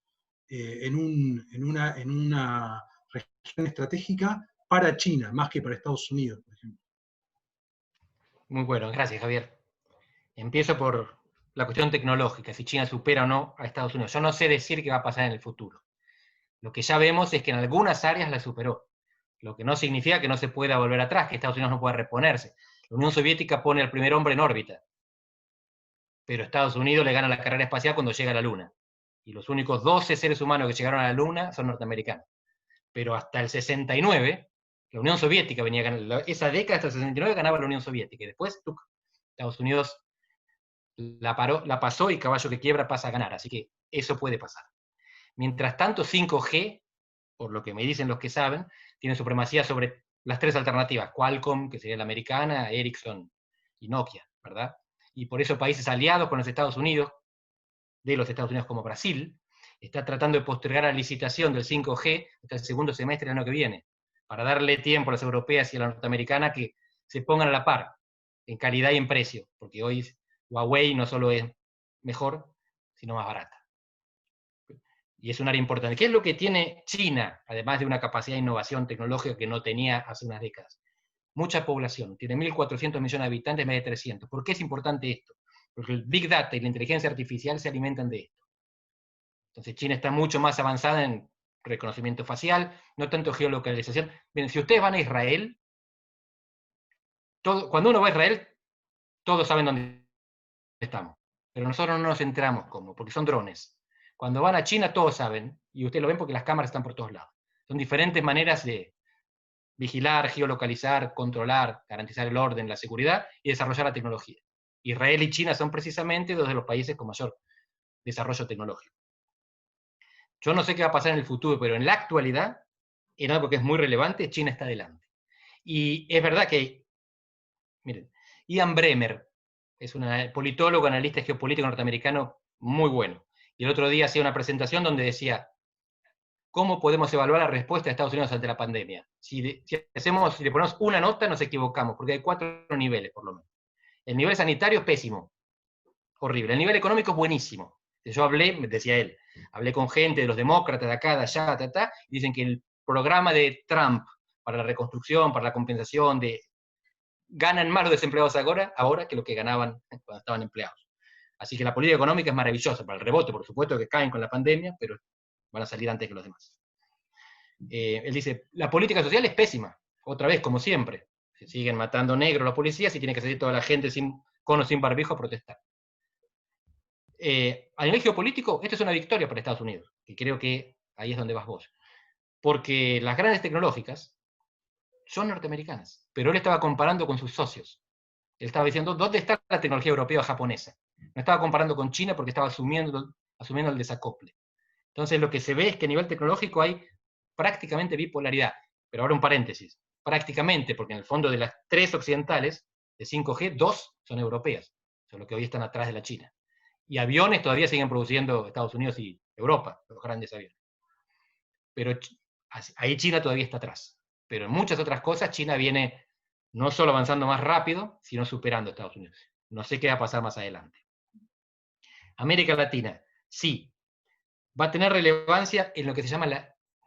en una región estratégica para China, más que para Estados Unidos, por ejemplo. Muy bueno, gracias, Javier. Empiezo por la cuestión tecnológica, si China supera o no a Estados Unidos. Yo no sé decir qué va a pasar en el futuro. Lo que ya vemos es que en algunas áreas la superó, lo que no significa que no se pueda volver atrás, que Estados Unidos no pueda reponerse. La Unión Soviética pone al primer hombre en órbita, pero Estados Unidos le gana la carrera espacial cuando llega a la Luna. Y los únicos 12 seres humanos que llegaron a la Luna son norteamericanos. Pero hasta el 69, la Unión Soviética venía ganando, esa década hasta el 69 ganaba la Unión Soviética, y después Estados Unidos la pasó y caballo que quiebra pasa a ganar, así que eso puede pasar. Mientras tanto, 5G, por lo que me dicen los que saben, tiene supremacía sobre las tres alternativas, Qualcomm, que sería la americana, Ericsson y Nokia, ¿verdad? Y por eso países aliados con los Estados Unidos, de los Estados Unidos como Brasil, está tratando de postergar la licitación del 5G hasta el segundo semestre del año que viene, para darle tiempo a las europeas y a la norteamericana que se pongan a la par, en calidad y en precio, porque hoy Huawei no solo es mejor, sino más barata. Y es un área importante. ¿Qué es lo que tiene China, además de una capacidad de innovación tecnológica que no tenía hace unas décadas? Mucha población, tiene 1.400 millones de habitantes, más de 300. ¿Por qué es importante esto? Porque el Big Data y la inteligencia artificial se alimentan de esto. Entonces China está mucho más avanzada en reconocimiento facial, no tanto geolocalización. Miren, si ustedes van a Israel, cuando uno va a Israel, todos saben dónde estamos. Pero nosotros no nos enteramos cómo, porque son drones. Cuando van a China, todos saben, y ustedes lo ven porque las cámaras están por todos lados. Son diferentes maneras de vigilar, geolocalizar, controlar, garantizar el orden, la seguridad y desarrollar la tecnología. Israel y China son precisamente dos de los países con mayor desarrollo tecnológico. Yo no sé qué va a pasar en el futuro, pero en la actualidad, en algo que es muy relevante, China está adelante. Y es verdad que, miren, Ian Bremmer es un politólogo, analista geopolítico norteamericano muy bueno. Y el otro día hacía una presentación donde decía, ¿cómo podemos evaluar la respuesta de Estados Unidos ante la pandemia? Si le ponemos una nota, nos equivocamos, porque hay 4 niveles, por lo menos. El nivel sanitario es pésimo, horrible. El nivel económico es buenísimo. Yo decía él, hablé con gente de los demócratas de acá, de allá, y dicen que el programa de Trump para la reconstrucción, para la compensación, ganan más los desempleados ahora que lo que ganaban cuando estaban empleados. Así que la política económica es maravillosa, para el rebote, por supuesto, que caen con la pandemia, pero van a salir antes que los demás. Él dice, la política social es pésima, otra vez, como siempre. Se siguen matando negros los policías y tiene que salir toda la gente con o sin barbijo a protestar. A nivel geopolítico, esta es una victoria para Estados Unidos, que creo que ahí es donde vas vos. Porque las grandes tecnológicas son norteamericanas, pero él estaba comparando con sus socios. Él estaba diciendo, ¿dónde está la tecnología europea o japonesa? No estaba comparando con China porque estaba asumiendo el desacople. Entonces lo que se ve es que a nivel tecnológico hay prácticamente bipolaridad. Pero ahora un paréntesis. Prácticamente, porque en el fondo de las 3 occidentales, de 5G, 2 son europeas. Son los que hoy están atrás de la China. Y aviones todavía siguen produciendo Estados Unidos y Europa, los grandes aviones. Pero ahí China todavía está atrás. Pero en muchas otras cosas China viene no solo avanzando más rápido, sino superando a Estados Unidos. No sé qué va a pasar más adelante. América Latina, sí, va a tener relevancia en lo que se llama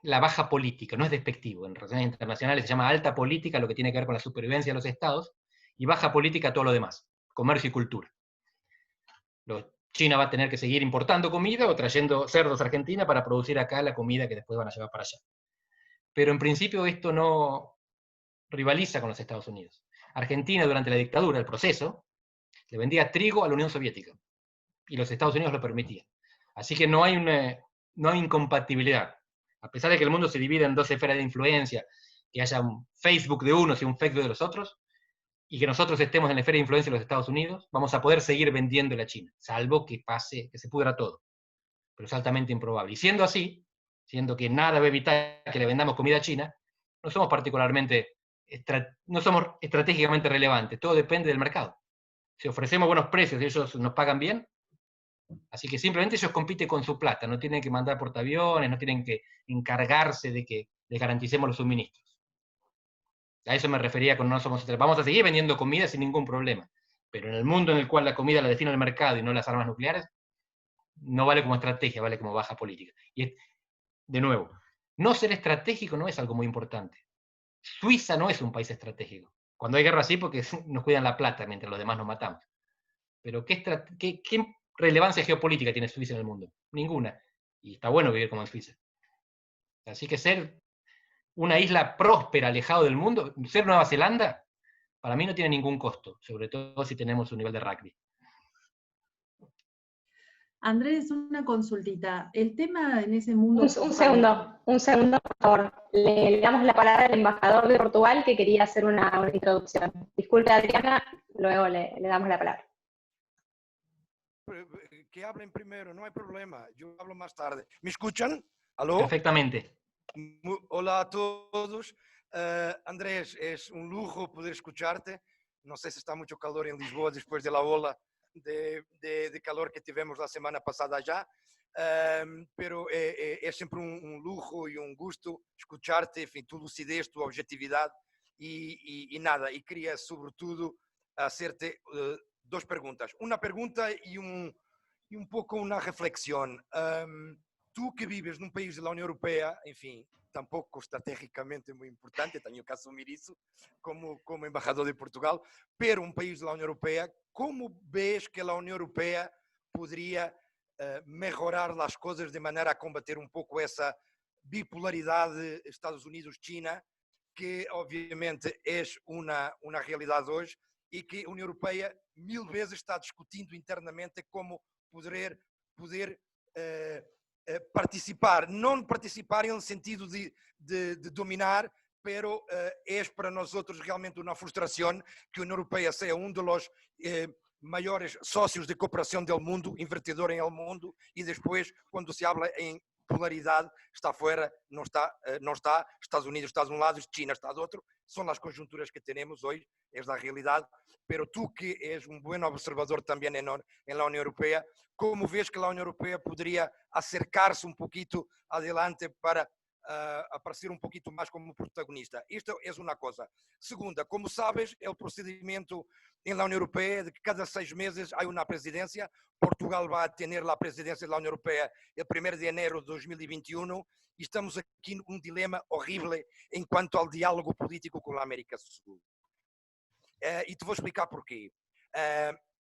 la baja política, no es despectivo, en relaciones internacionales se llama alta política, lo que tiene que ver con la supervivencia de los estados, y baja política todo lo demás, comercio y cultura. China va a tener que seguir importando comida o trayendo cerdos a Argentina para producir acá la comida que después van a llevar para allá. Pero en principio esto no rivaliza con los Estados Unidos. Argentina durante la dictadura, el proceso, le vendía trigo a la Unión Soviética, y los Estados Unidos lo permitían. Así que no hay incompatibilidad. A pesar de que el mundo se divide en 2 esferas de influencia, que haya un Facebook de unos y un Facebook de los otros, y que nosotros estemos en la esfera de influencia de los Estados Unidos, vamos a poder seguir vendiéndole a China, salvo que pase, que se pudra todo. Pero es altamente improbable. Y siendo así, siendo que nada va a evitar que le vendamos comida a China, no somos estratégicamente relevantes, todo depende del mercado. Si ofrecemos buenos precios y ellos nos pagan bien, así que simplemente ellos compiten con su plata, no tienen que mandar portaaviones, no tienen que encargarse de que les garanticemos los suministros. A eso me refería con no somos estrategia. Vamos a seguir vendiendo comida sin ningún problema, pero en el mundo en el cual la comida la define el mercado y no las armas nucleares, no vale como estrategia, vale como baja política. Y de nuevo, no ser estratégico no es algo muy importante. Suiza no es un país estratégico. Cuando hay guerra sí, porque nos cuidan la plata mientras los demás nos matamos. Pero ¿qué relevancia geopolítica tiene Suiza en el mundo? Ninguna. Y está bueno vivir como en Suiza. Así que ser una isla próspera, alejado del mundo, ser Nueva Zelanda, para mí no tiene ningún costo, sobre todo si tenemos un nivel de rugby. Andrés, una consultita. El tema en ese mundo... Un segundo, por favor. Le damos la palabra al embajador de Portugal que quería hacer una introducción. Disculpe, Adriana, luego le damos la palabra. Que hablen primero, no hay problema. Yo hablo más tarde. ¿Me escuchan? ¿Aló? Perfectamente. Hola a todos. Andrés, es un lujo poder escucharte. No sé si está mucho calor en Lisboa después de la ola de calor que tivemos la semana pasada ya, pero es siempre un lujo y un gusto escucharte, en fin, tu lucidez, tu objetividad y nada, y quería sobre todo hacerte dos preguntas. Una pregunta y un poco una reflexión. Tú que vives num país da União Europeia, enfim, tampouco estrategicamente muito importante, tenho que assumir isso como embaixador de Portugal, pero um país da União Europeia, como vês que a União Europeia poderia melhorar as coisas de maneira a combater um pouco essa bipolaridade Estados Unidos-China, que obviamente é uma realidade hoje e que a União Europeia 1000 vezes está discutindo internamente como poder participar, não participar no sentido de dominar, pero es para nosotros realmente una frustración que la Unión Europea sea uno de los mayores socios de cooperación del mundo, invertidor en el mundo, y después cuando se habla en polaridad, está fuera, no está, Estados Unidos está de un lado, China está de otro, son las coyunturas que tenemos hoy, es la realidad, pero tú que eres un buen observador también en la Unión Europea, ¿cómo ves que la Unión Europea podría acercarse un poquito adelante para aparecer un poquito más como protagonista? Esto es una cosa. Segunda, como sabes, el procedimiento en la Unión Europea de que cada 6 meses hay una presidencia. Portugal va a tener la presidencia de la Unión Europea el 1 de enero de 2021 y estamos aquí en un dilema horrible en cuanto al diálogo político con la América del Sur. E te vou explicar porquê.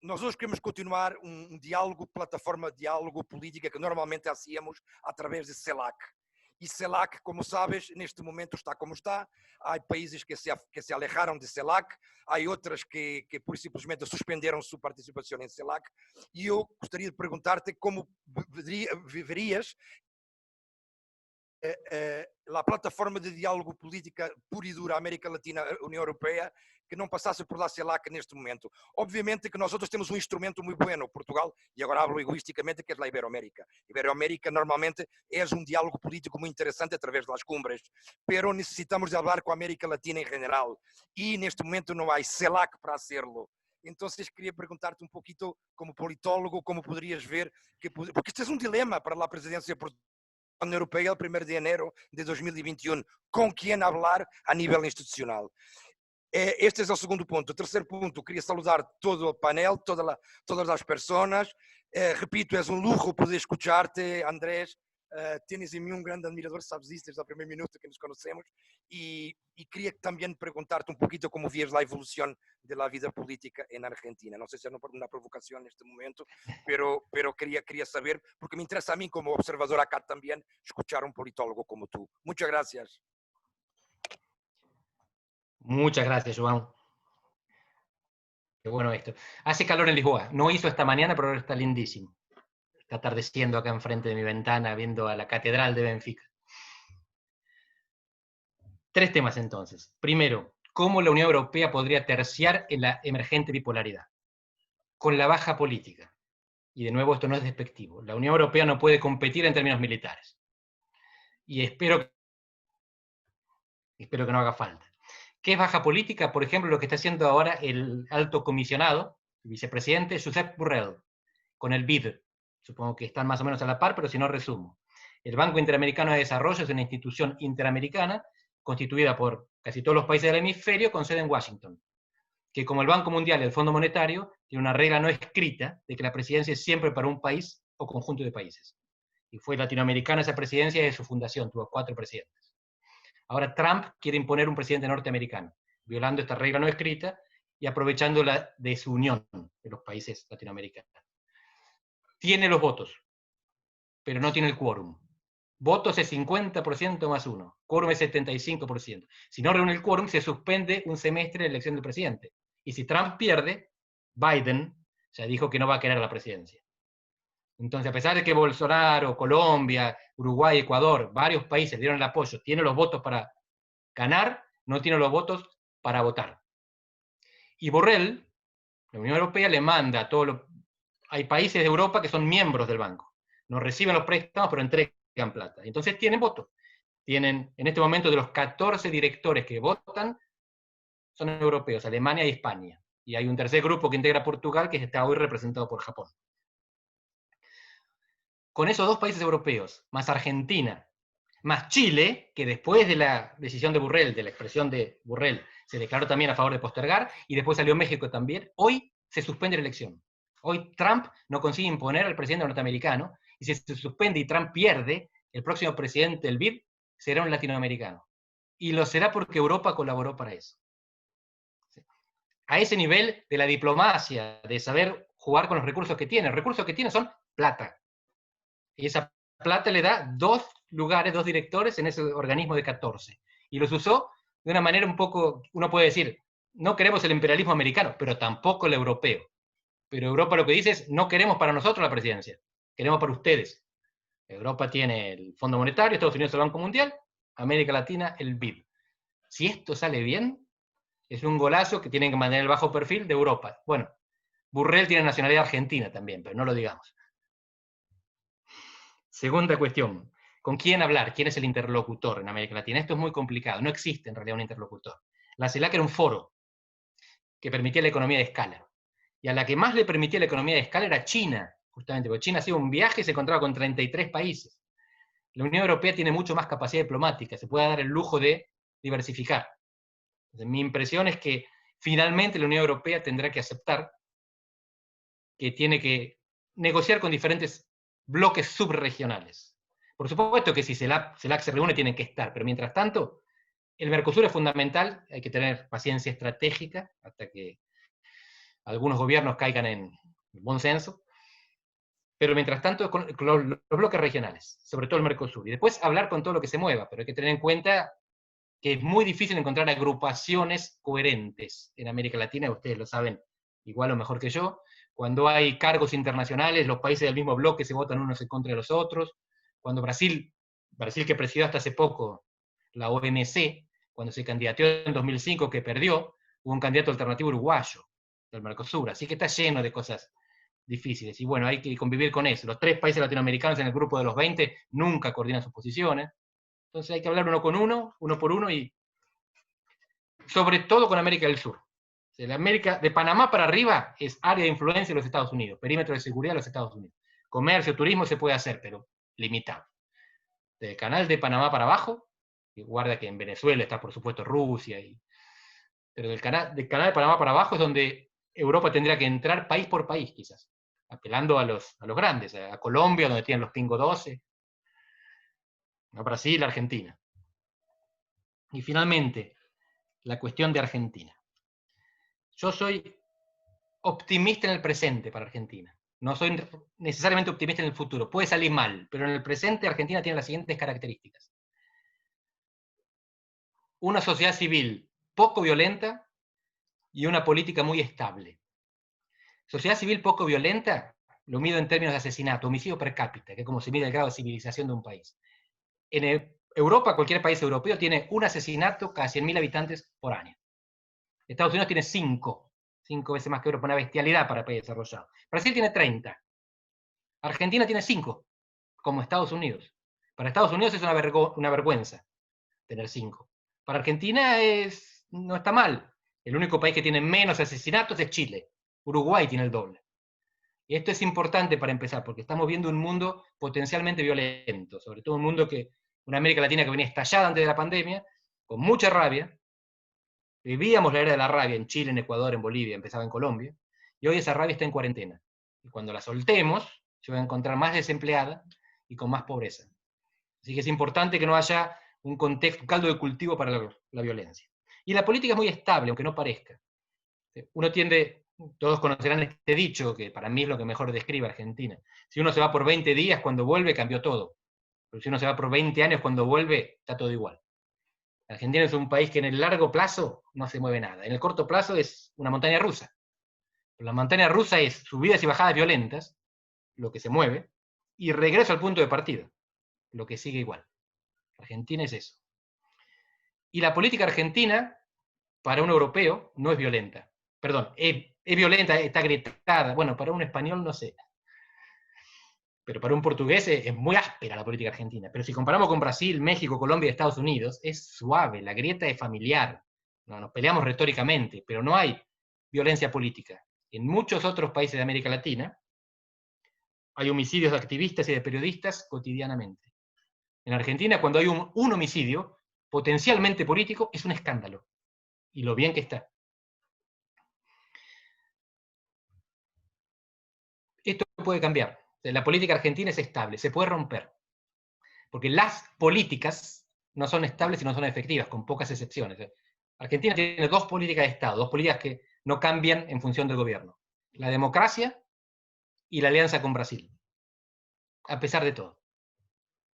Nós hoje queremos continuar um diálogo, plataforma de diálogo política que normalmente hacíamos através de CELAC. E CELAC, como sabes, neste momento está como está. Há países que se alejaram de CELAC, há outras que por simplesmente suspenderam sua participação em CELAC. E eu gostaria de perguntar-te como verias a plataforma de diálogo política pura e dura América Latina, União Europeia, que não passasse por la CELAC neste momento. Obviamente que nós outros temos um instrumento muito bueno, Portugal, e agora hablo egoisticamente, que é a Iberoamérica. Iberoamérica normalmente é um diálogo político muito interessante através das cumbres, pero necessitamos de falar com a América Latina em geral, e neste momento não há CELAC para hacerlo. Então, queria perguntar-te um pouquinho, como politólogo, como poderias ver, porque este é um dilema para a presidência portuguesa da União Europeia, el 1 de enero de 2021, com quem falar a nível institucional. Este é o segundo ponto. O terceiro ponto, queria saludar todo o painel, todas as pessoas. Repito, é um lujo poder escuchar-te, Andrés. Tienes em mim um grande admirador, sabes isso desde o primeiro minuto que nos conhecemos. E queria também perguntar-te um pouquinho como vias a evolução da vida política na Argentina. Não sei se é uma provocação neste momento, pero queria saber, porque me interessa a mim como observador acá também, escuchar um politólogo como tú. Muchas gracias. Muchas gracias, Joan. Qué bueno esto. Hace calor en Lisboa. No hizo esta mañana, pero ahora está lindísimo. Está atardeciendo acá enfrente de mi ventana, viendo a la Catedral de Benfica. 3 temas entonces. Primero, ¿cómo la Unión Europea podría terciar en la emergente bipolaridad? Con la baja política. Y de nuevo, esto no es despectivo. La Unión Europea no puede competir en términos militares. Y espero que no haga falta. ¿Qué es baja política? Por ejemplo, lo que está haciendo ahora el alto comisionado, el vicepresidente Josep Borrell, con el BID. Supongo que están más o menos a la par, pero si no, resumo. El Banco Interamericano de Desarrollo es una institución interamericana constituida por casi todos los países del hemisferio, con sede en Washington, que como el Banco Mundial y el Fondo Monetario, tiene una regla no escrita de que la presidencia es siempre para un país o conjunto de países. Y fue latinoamericana esa presidencia desde su fundación, tuvo 4 presidentes. Ahora Trump quiere imponer un presidente norteamericano, violando esta regla no escrita y aprovechando la desunión de los países latinoamericanos. Tiene los votos, pero no tiene el quórum. Votos es 50% más 1, quórum es 75%. Si no reúne el quórum, se suspende un semestre de elección del presidente. Y si Trump pierde, Biden ya dijo que no va a querer la presidencia. Entonces, a pesar de que Bolsonaro, Colombia, Uruguay, Ecuador, varios países dieron el apoyo, tiene los votos para ganar, no tiene los votos para votar. Y Borrell, la Unión Europea, le manda a todos los... Hay países de Europa que son miembros del banco. No reciben los préstamos, pero entregan plata. Entonces tienen votos. Tienen, en este momento, de los 14 directores que votan, son europeos, Alemania y España. Y hay un tercer grupo que integra Portugal, que está hoy representado por Japón. Con esos 2 países europeos, más Argentina, más Chile, que después de la decisión de Borrell, de la expresión de Borrell, se declaró también a favor de postergar, y después salió México también, hoy se suspende la elección. Hoy Trump no consigue imponer al presidente norteamericano, y si se suspende y Trump pierde, el próximo presidente del BID será un latinoamericano. Y lo será porque Europa colaboró para eso. A ese nivel de la diplomacia, de saber jugar con los recursos que tiene. Los recursos que tiene son plata. Y esa plata le da 2 lugares, 2 directores en ese organismo de 14. Y los usó de una manera un poco, uno puede decir, no queremos el imperialismo americano, pero tampoco el europeo. Pero Europa lo que dice es, no queremos para nosotros la presidencia, queremos para ustedes. Europa tiene el Fondo Monetario, Estados Unidos el Banco Mundial, América Latina el BID. Si esto sale bien, es un golazo que tienen que mantener el bajo perfil de Europa. Bueno, Borrell tiene nacionalidad argentina también, pero no lo digamos. Segunda cuestión, ¿con quién hablar? ¿Quién es el interlocutor en América Latina? Esto es muy complicado, no existe en realidad un interlocutor. La CELAC era un foro que permitía la economía de escala. Y a la que más le permitía la economía de escala era China, justamente, porque China hacía un viaje y se encontraba con 33 países. La Unión Europea tiene mucho más capacidad diplomática, se puede dar el lujo de diversificar. Entonces, mi impresión es que finalmente la Unión Europea tendrá que aceptar que tiene que negociar con diferentes bloques subregionales. Por supuesto que si CELAC se reúne tienen que estar, pero mientras tanto, el Mercosur es fundamental, hay que tener paciencia estratégica hasta que algunos gobiernos caigan en buen senso, pero mientras tanto con los bloques regionales, sobre todo el Mercosur, y después hablar con todo lo que se mueva, pero hay que tener en cuenta que es muy difícil encontrar agrupaciones coherentes en América Latina, ustedes lo saben igual o mejor que yo. Cuando hay cargos internacionales, los países del mismo bloque se votan unos en contra de los otros. Cuando Brasil que presidió hasta hace poco la OMC, cuando se candidateó en 2005, que perdió, hubo un candidato alternativo uruguayo del Mercosur, así que está lleno de cosas difíciles. Y bueno, hay que convivir con eso. Los 3 países latinoamericanos en el grupo de los 20 nunca coordinan sus posiciones. Entonces hay que hablar uno por uno, y sobre todo con América del Sur. La América, de Panamá para arriba, es área de influencia de los Estados Unidos, perímetro de seguridad de los Estados Unidos. Comercio, turismo se puede hacer, pero limitado. Del canal de Panamá para abajo, y guarda que en Venezuela está por supuesto Rusia, pero del canal de Panamá para abajo es donde Europa tendría que entrar país por país, quizás, apelando a los grandes, a Colombia, donde tienen los Pingo 12, a Brasil, a Argentina. Y finalmente, la cuestión de Argentina. Yo soy optimista en el presente para Argentina. No soy necesariamente optimista en el futuro. Puede salir mal, pero en el presente Argentina tiene las siguientes características. Una sociedad civil poco violenta y una política muy estable. Sociedad civil poco violenta, lo mido en términos de asesinato, homicidio per cápita, que es como se mide el grado de civilización de un país. En Europa, cualquier país europeo tiene un asesinato cada 100.000 habitantes por año. Estados Unidos tiene 5 veces más que Europa, una bestialidad para país desarrollado. Brasil tiene 30. Argentina tiene 5, como Estados Unidos. Para Estados Unidos es una vergüenza tener 5. Para Argentina no está mal. El único país que tiene menos asesinatos es Chile. Uruguay tiene el doble. Y esto es importante para empezar, porque estamos viendo un mundo potencialmente violento, sobre todo una América Latina que venía estallada antes de la pandemia, con mucha rabia, vivíamos la era de la rabia en Chile, en Ecuador, en Bolivia, empezaba en Colombia, y hoy esa rabia está en cuarentena. Y cuando la soltemos, se va a encontrar más desempleada y con más pobreza. Así que es importante que no haya un contexto, un caldo de cultivo para la violencia. Y la política es muy estable, aunque no parezca. Uno tiende, todos conocerán este dicho, que para mí es lo que mejor describe a Argentina. Si uno se va por 20 días, cuando vuelve cambió todo. Pero si uno se va por 20 años, cuando vuelve está todo igual. Argentina es un país que en el largo plazo no se mueve nada. En el corto plazo es una montaña rusa. Pero la montaña rusa es subidas y bajadas violentas, lo que se mueve, y regreso al punto de partida, lo que sigue igual. Argentina es eso. Y la política argentina, para un europeo, no es violenta. Perdón, es violenta, está agrietada. Bueno, para un español no sé. Pero para un portugués es muy áspera la política argentina. Pero si comparamos con Brasil, México, Colombia y Estados Unidos, es suave, la grieta es familiar. No, nos peleamos retóricamente, pero no hay violencia política. En muchos otros países de América Latina hay homicidios de activistas y de periodistas cotidianamente. En Argentina, cuando hay un homicidio potencialmente político, es un escándalo. Y lo bien que está. Esto puede cambiar. La política argentina es estable, se puede romper. Porque las políticas no son estables y no son efectivas, con pocas excepciones. Argentina tiene dos políticas de Estado, dos políticas que no cambian en función del gobierno. La democracia y la alianza con Brasil. A pesar de todo.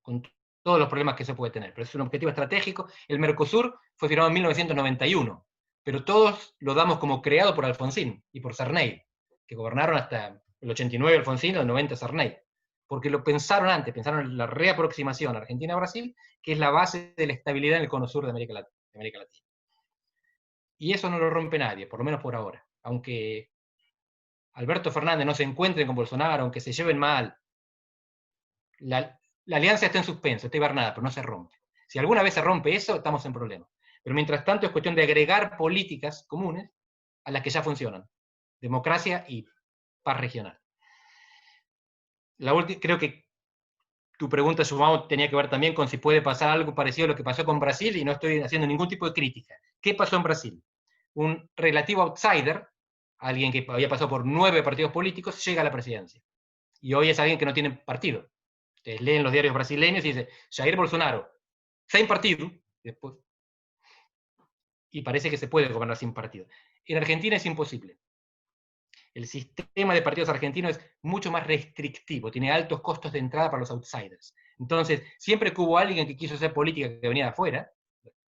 Con todos los problemas que eso puede tener. Pero es un objetivo estratégico. El Mercosur fue firmado en 1991, pero todos lo damos como creado por Alfonsín y por Sarney, que gobernaron hasta el 89 Alfonsín, el 90 Sarney. Porque lo pensaron antes, pensaron en la reaproximación Argentina-Brasil, que es la base de la estabilidad en el cono sur de América Latina. Y eso no lo rompe nadie, por lo menos por ahora. Aunque Alberto Fernández no se encuentre con Bolsonaro, aunque se lleven mal, la alianza está en suspenso, está hibernada, pero no se rompe. Si alguna vez se rompe eso, estamos en problemas. Pero mientras tanto es cuestión de agregar políticas comunes a las que ya funcionan. Democracia y paz regional. Creo que tu pregunta, João, tenía que ver también con si puede pasar algo parecido a lo que pasó con Brasil, y no estoy haciendo ningún tipo de crítica. ¿Qué pasó en Brasil? Un relativo outsider, alguien que había pasado por 9 partidos políticos, llega a la presidencia. Y hoy es alguien que no tiene partido. Ustedes leen los diarios brasileños y dice, Jair Bolsonaro, sin partido, después, y parece que se puede gobernar sin partido. En Argentina es imposible. El sistema de partidos argentinos es mucho más restrictivo, tiene altos costos de entrada para los outsiders. Entonces, siempre que hubo alguien que quiso hacer política que venía de afuera,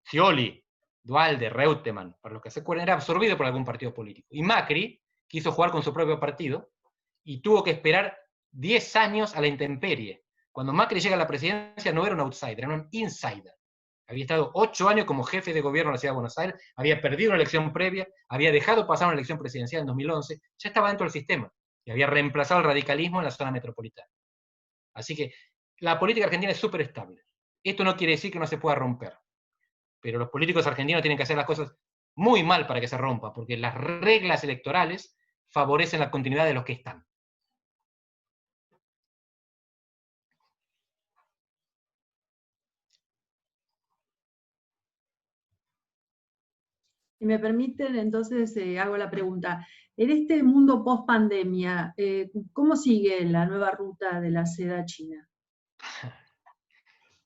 Scioli, Duhalde, Reutemann, para los que se acuerdan, era absorbido por algún partido político. Y Macri quiso jugar con su propio partido y tuvo que esperar 10 años a la intemperie. Cuando Macri llega a la presidencia no era un outsider, era un insider. Había estado 8 años como jefe de gobierno de la Ciudad de Buenos Aires, había perdido una elección previa, había dejado pasar una elección presidencial en 2011, ya estaba dentro del sistema, y había reemplazado el radicalismo en la zona metropolitana. Así que la política argentina es súper estable. Esto no quiere decir que no se pueda romper, pero los políticos argentinos tienen que hacer las cosas muy mal para que se rompa, porque las reglas electorales favorecen la continuidad de los que están. Si me permiten, entonces hago la pregunta. En este mundo post-pandemia, ¿cómo sigue la nueva ruta de la seda china?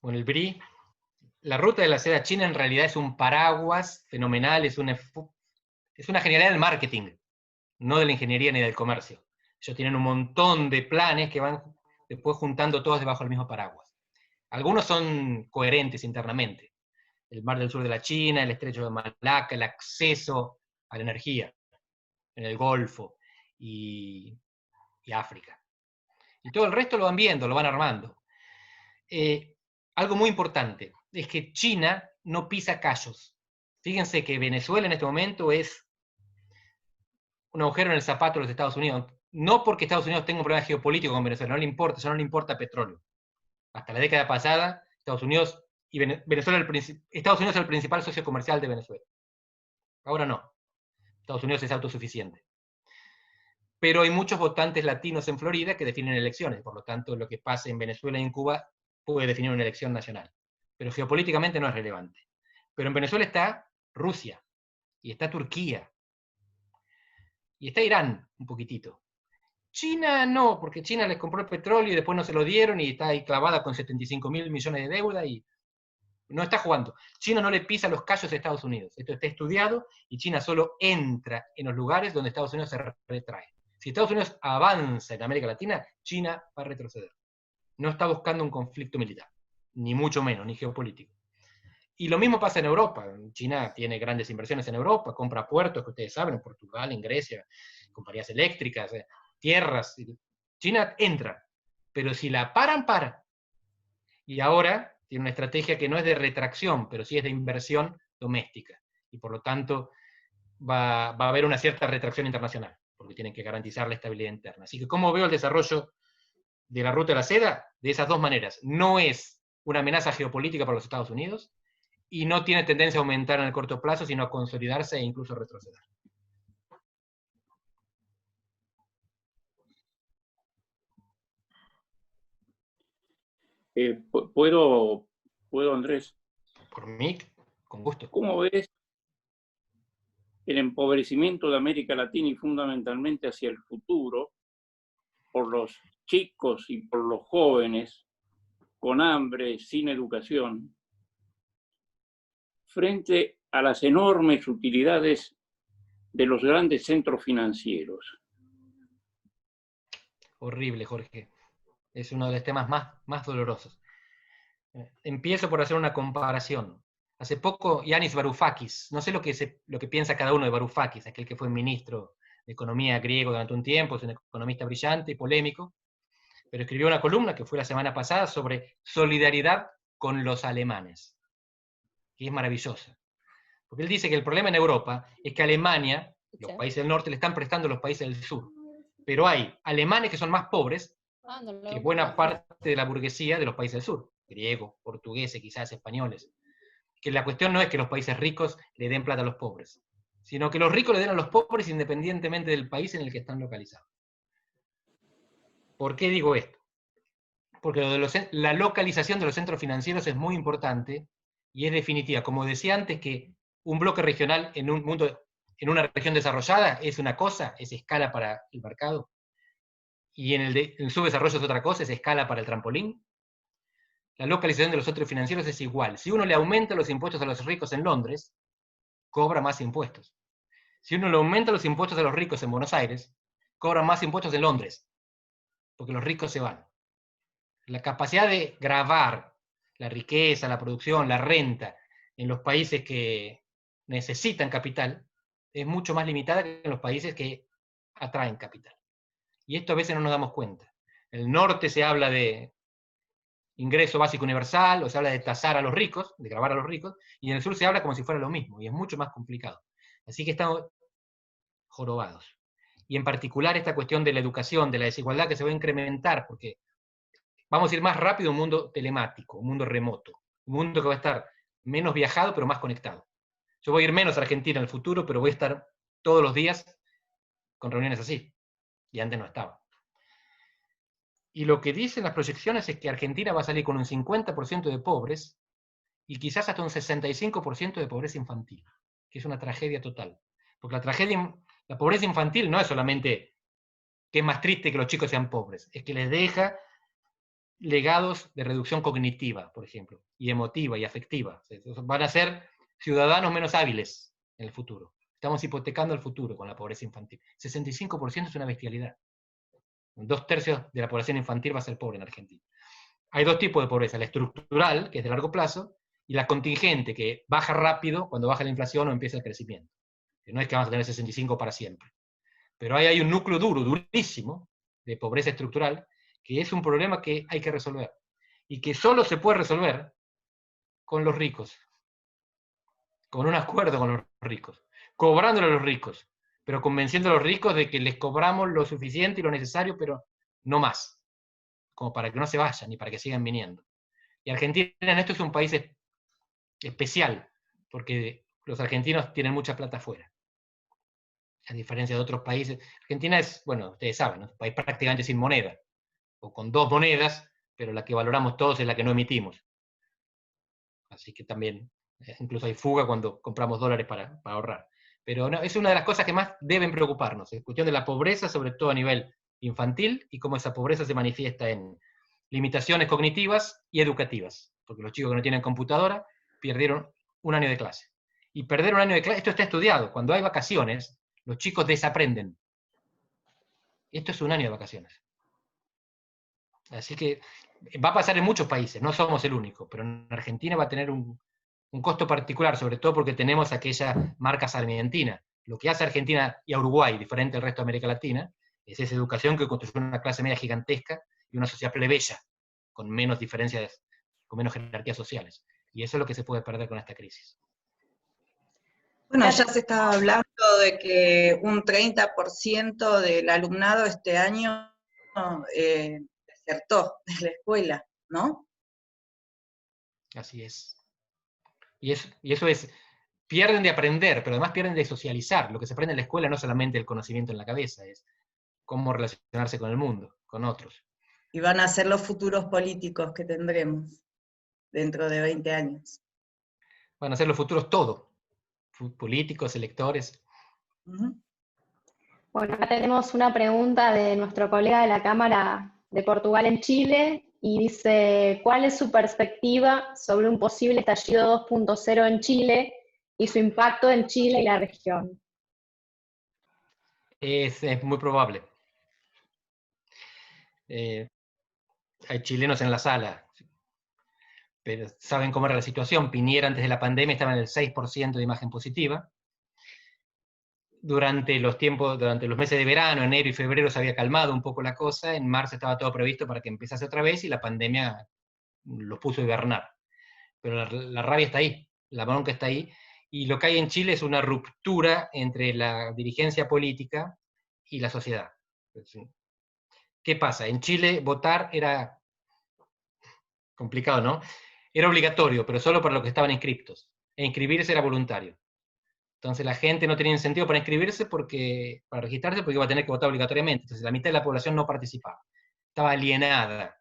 Bueno, el BRI, la ruta de la seda china en realidad es un paraguas fenomenal, es una genialidad del marketing, no de la ingeniería ni del comercio. Ellos tienen un montón de planes que van después juntando todos debajo del mismo paraguas. Algunos son coherentes internamente. El mar del sur de la China, el estrecho de Malaca, el acceso a la energía en el Golfo y África. Y todo el resto lo van viendo, lo van armando. Algo muy importante es que China no pisa callos. Fíjense que Venezuela en este momento es un agujero en el zapato de los Estados Unidos. No porque Estados Unidos tenga un problema geopolítico con Venezuela, no le importa, eso no le importa petróleo. Hasta la década pasada, Estados Unidos es el principal socio comercial de Venezuela. Ahora no. Estados Unidos es autosuficiente. Pero hay muchos votantes latinos en Florida que definen elecciones, por lo tanto lo que pase en Venezuela y en Cuba puede definir una elección nacional. Pero geopolíticamente no es relevante. Pero en Venezuela está Rusia, y está Turquía, y está Irán un poquitito. China no, porque China les compró el petróleo y después no se lo dieron y está ahí clavada con 75.000 millones de deuda y no está jugando. China no le pisa los callos a Estados Unidos. Esto está estudiado y China solo entra en los lugares donde Estados Unidos se retrae. Si Estados Unidos avanza en América Latina, China va a retroceder. No está buscando un conflicto militar, ni mucho menos, ni geopolítico. Y lo mismo pasa en Europa. China tiene grandes inversiones en Europa, compra puertos, que ustedes saben, en Portugal, en Grecia, compañías eléctricas, tierras. China entra, pero si la paran, para. Y ahora tiene una estrategia que no es de retracción, pero sí es de inversión doméstica. Y por lo tanto va a haber una cierta retracción internacional, porque tienen que garantizar la estabilidad interna. Así que, ¿cómo veo el desarrollo de la ruta de la seda? De esas dos maneras. No es una amenaza geopolítica para los Estados Unidos, y no tiene tendencia a aumentar en el corto plazo, sino a consolidarse e incluso a retroceder. ¿Puedo, Andrés? Por mí, con gusto. ¿Cómo ves el empobrecimiento de América Latina y fundamentalmente hacia el futuro por los chicos y por los jóvenes con hambre, sin educación, frente a las enormes utilidades de los grandes centros financieros? Horrible, Jorge. Es uno de los temas más dolorosos. Empiezo por hacer una comparación. Hace poco, Yanis Varoufakis, no sé lo que piensa cada uno de Varoufakis, aquel que fue ministro de Economía griego durante un tiempo, es un economista brillante y polémico, pero escribió una columna que fue la semana pasada sobre solidaridad con los alemanes, que es maravillosa. Porque él dice que el problema en Europa es que Alemania, los países del norte, le están prestando a los países del sur. Pero hay alemanes que son más pobres que buena parte de la burguesía de los países del sur, griegos, portugueses, quizás españoles. Que la cuestión no es que los países ricos le den plata a los pobres, sino que los ricos le den a los pobres independientemente del país en el que están localizados. ¿Por qué digo esto? Porque la localización de los centros financieros es muy importante y es definitiva. Como decía antes, que un bloque regional en en una región desarrollada es una cosa, es escala para el mercado, y en el subdesarrollo es otra cosa, es escala para el trampolín. La localización de los centros financieros es igual. Si uno le aumenta los impuestos a los ricos en Londres, cobra más impuestos. Si uno le aumenta los impuestos a los ricos en Buenos Aires, cobra más impuestos en Londres, porque los ricos se van. La capacidad de gravar la riqueza, la producción, la renta en los países que necesitan capital es mucho más limitada que en los países que atraen capital. Y esto a veces no nos damos cuenta. En el norte se habla de ingreso básico universal, o se habla de tasar a los ricos, de gravar a los ricos, y en el sur se habla como si fuera lo mismo, y es mucho más complicado. Así que estamos jorobados. Y en particular esta cuestión de la educación, de la desigualdad que se va a incrementar, porque vamos a ir más rápido a un mundo telemático, un mundo remoto, un mundo que va a estar menos viajado, pero más conectado. Yo voy a ir menos a Argentina en el futuro, pero voy a estar todos los días con reuniones así, y antes no estaba. Y lo que dicen las proyecciones es que Argentina va a salir con un 50% de pobres y quizás hasta un 65% de pobreza infantil, que es una tragedia total. Porque la pobreza infantil no es solamente que es más triste que los chicos sean pobres, es que les deja legados de reducción cognitiva, por ejemplo, y emotiva y afectiva. Van a ser ciudadanos menos hábiles en el futuro. Estamos hipotecando el futuro con la pobreza infantil. 65% es una bestialidad. 2/3 de la población infantil va a ser pobre en Argentina. Hay dos tipos de pobreza, la estructural, que es de largo plazo, y la contingente, que baja rápido cuando baja la inflación o empieza el crecimiento. Que no es que vamos a tener 65 para siempre. Pero hay un núcleo duro, durísimo, de pobreza estructural, que es un problema que hay que resolver. Y que solo se puede resolver con los ricos. Con un acuerdo con los ricos. Cobrándole a los ricos. Pero convenciendo a los ricos de que les cobramos lo suficiente y lo necesario, pero no más, como para que no se vayan y para que sigan viniendo. Y Argentina en esto es un país especial, porque los argentinos tienen mucha plata afuera, a diferencia de otros países. Argentina es, bueno, ustedes saben, ¿no? Un país prácticamente sin moneda, o con dos monedas, pero la que valoramos todos es la que no emitimos. Así que también Incluso hay fuga cuando compramos dólares para ahorrar. Pero no, es una de las cosas que más deben preocuparnos, es cuestión de la pobreza, sobre todo a nivel infantil, y cómo esa pobreza se manifiesta en limitaciones cognitivas y educativas, porque los chicos que no tienen computadora perdieron un año de clase. Y perder un año de clase, esto está estudiado, cuando hay vacaciones, los chicos desaprenden. Esto es un año de vacaciones. Así que va a pasar en muchos países, no somos el único, pero en Argentina va a tener un costo particular, sobre todo porque tenemos aquella marca sarmientina. Lo que hace Argentina y a Uruguay, diferente al resto de América Latina, es esa educación que construyó una clase media gigantesca y una sociedad plebeya, con menos diferencias, con menos jerarquías sociales. Y eso es lo que se puede perder con esta crisis. Bueno, ya se estaba hablando de que un 30% del alumnado este año desertó de la escuela, ¿no? Así es. Y eso es, pierden de aprender, pero además pierden de socializar. Lo que se aprende en la escuela no es solamente el conocimiento en la cabeza, es cómo relacionarse con el mundo, con otros. Y van a ser los futuros políticos que tendremos dentro de 20 años. Van a ser los futuros todo, políticos, electores. Bueno, acá tenemos una pregunta de nuestro colega de la Cámara de Portugal en Chile, y dice, ¿cuál es su perspectiva sobre un posible estallido 2.0 en Chile y su impacto en Chile y la región? Es muy probable. Hay chilenos en la sala, pero saben cómo era la situación. Piñera antes de la pandemia estaba en el 6% de imagen positiva. Durante los meses de verano, enero y febrero, se había calmado un poco la cosa. En marzo estaba todo previsto para que empezase otra vez y la pandemia los puso a hibernar. Pero la rabia está ahí, la bronca está ahí. Y lo que hay en Chile es una ruptura entre la dirigencia política y la sociedad. ¿Qué pasa? En Chile votar era complicado, ¿no? Era obligatorio, pero solo para los que estaban inscriptos. E inscribirse era voluntario. Entonces la gente no tenía incentivo para inscribirse, para registrarse, porque iba a tener que votar obligatoriamente. Entonces la mitad de la población no participaba. Estaba alienada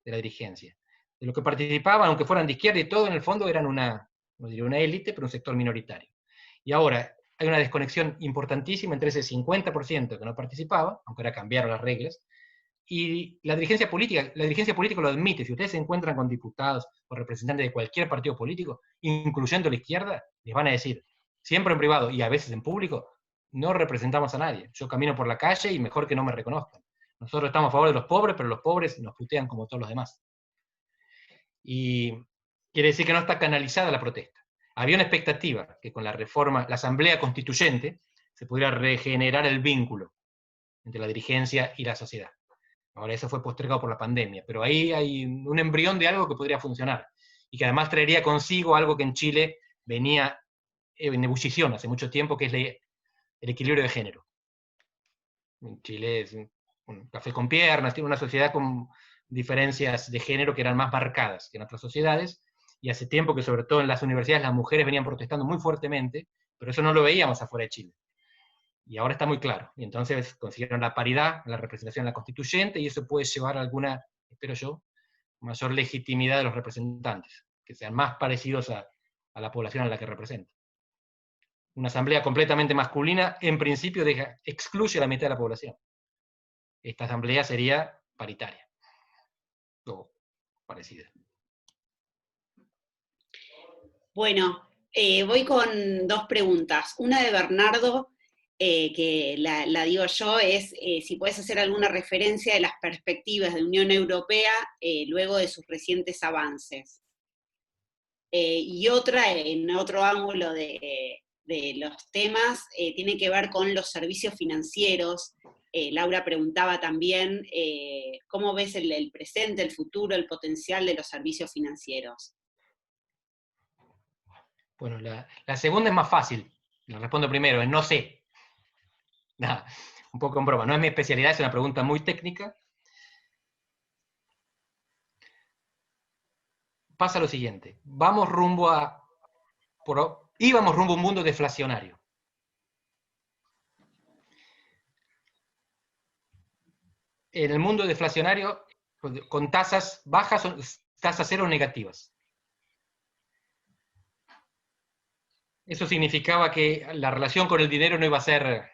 de la dirigencia. De los que participaban, aunque fueran de izquierda y todo, en el fondo eran no diría una élite, pero un sector minoritario. Y ahora hay una desconexión importantísima entre ese 50% que no participaba, aunque ahora cambiaron las reglas, y la dirigencia política lo admite. Si ustedes se encuentran con diputados o representantes de cualquier partido político, incluyendo la izquierda, les van a decir, siempre en privado y a veces en público, no representamos a nadie. Yo camino por la calle y mejor que no me reconozcan. Nosotros estamos a favor de los pobres, pero los pobres nos putean como todos los demás. Y quiere decir que no está canalizada la protesta. Había una expectativa que con la reforma, la asamblea constituyente, se pudiera regenerar el vínculo entre la dirigencia y la sociedad. Ahora eso fue postergado por la pandemia, pero ahí hay un embrión de algo que podría funcionar, y que además traería consigo algo que en Chile venía en ebullición hace mucho tiempo, que es el equilibrio de género. En Chile es un café con piernas, tiene una sociedad con diferencias de género que eran más marcadas que en otras sociedades, y hace tiempo que sobre todo en las universidades las mujeres venían protestando muy fuertemente, pero eso no lo veíamos afuera de Chile. Y ahora está muy claro. Y entonces consiguieron la paridad, la representación en la constituyente, y eso puede llevar a alguna, espero yo, mayor legitimidad de los representantes, que sean más parecidos a la población a la que representan. Una asamblea completamente masculina, en principio, excluye a la mitad de la población. Esta asamblea sería paritaria, o parecida. Bueno, voy con dos preguntas. Una de Bernardo, que la digo yo, es si puedes hacer alguna referencia de las perspectivas de Unión Europea luego de sus recientes avances. Y otra, en otro ángulo de los temas, tiene que ver con los servicios financieros. Laura preguntaba también, ¿cómo ves el presente, el futuro, el potencial de los servicios financieros? Bueno, la segunda es más fácil. La respondo primero, es no sé. Nada, un poco en broma. No es mi especialidad, es una pregunta muy técnica. Pasa lo siguiente. Íbamos rumbo a un mundo deflacionario. En el mundo deflacionario, con tasas bajas o tasas cero negativas. Eso significaba que la relación con el dinero no iba a ser...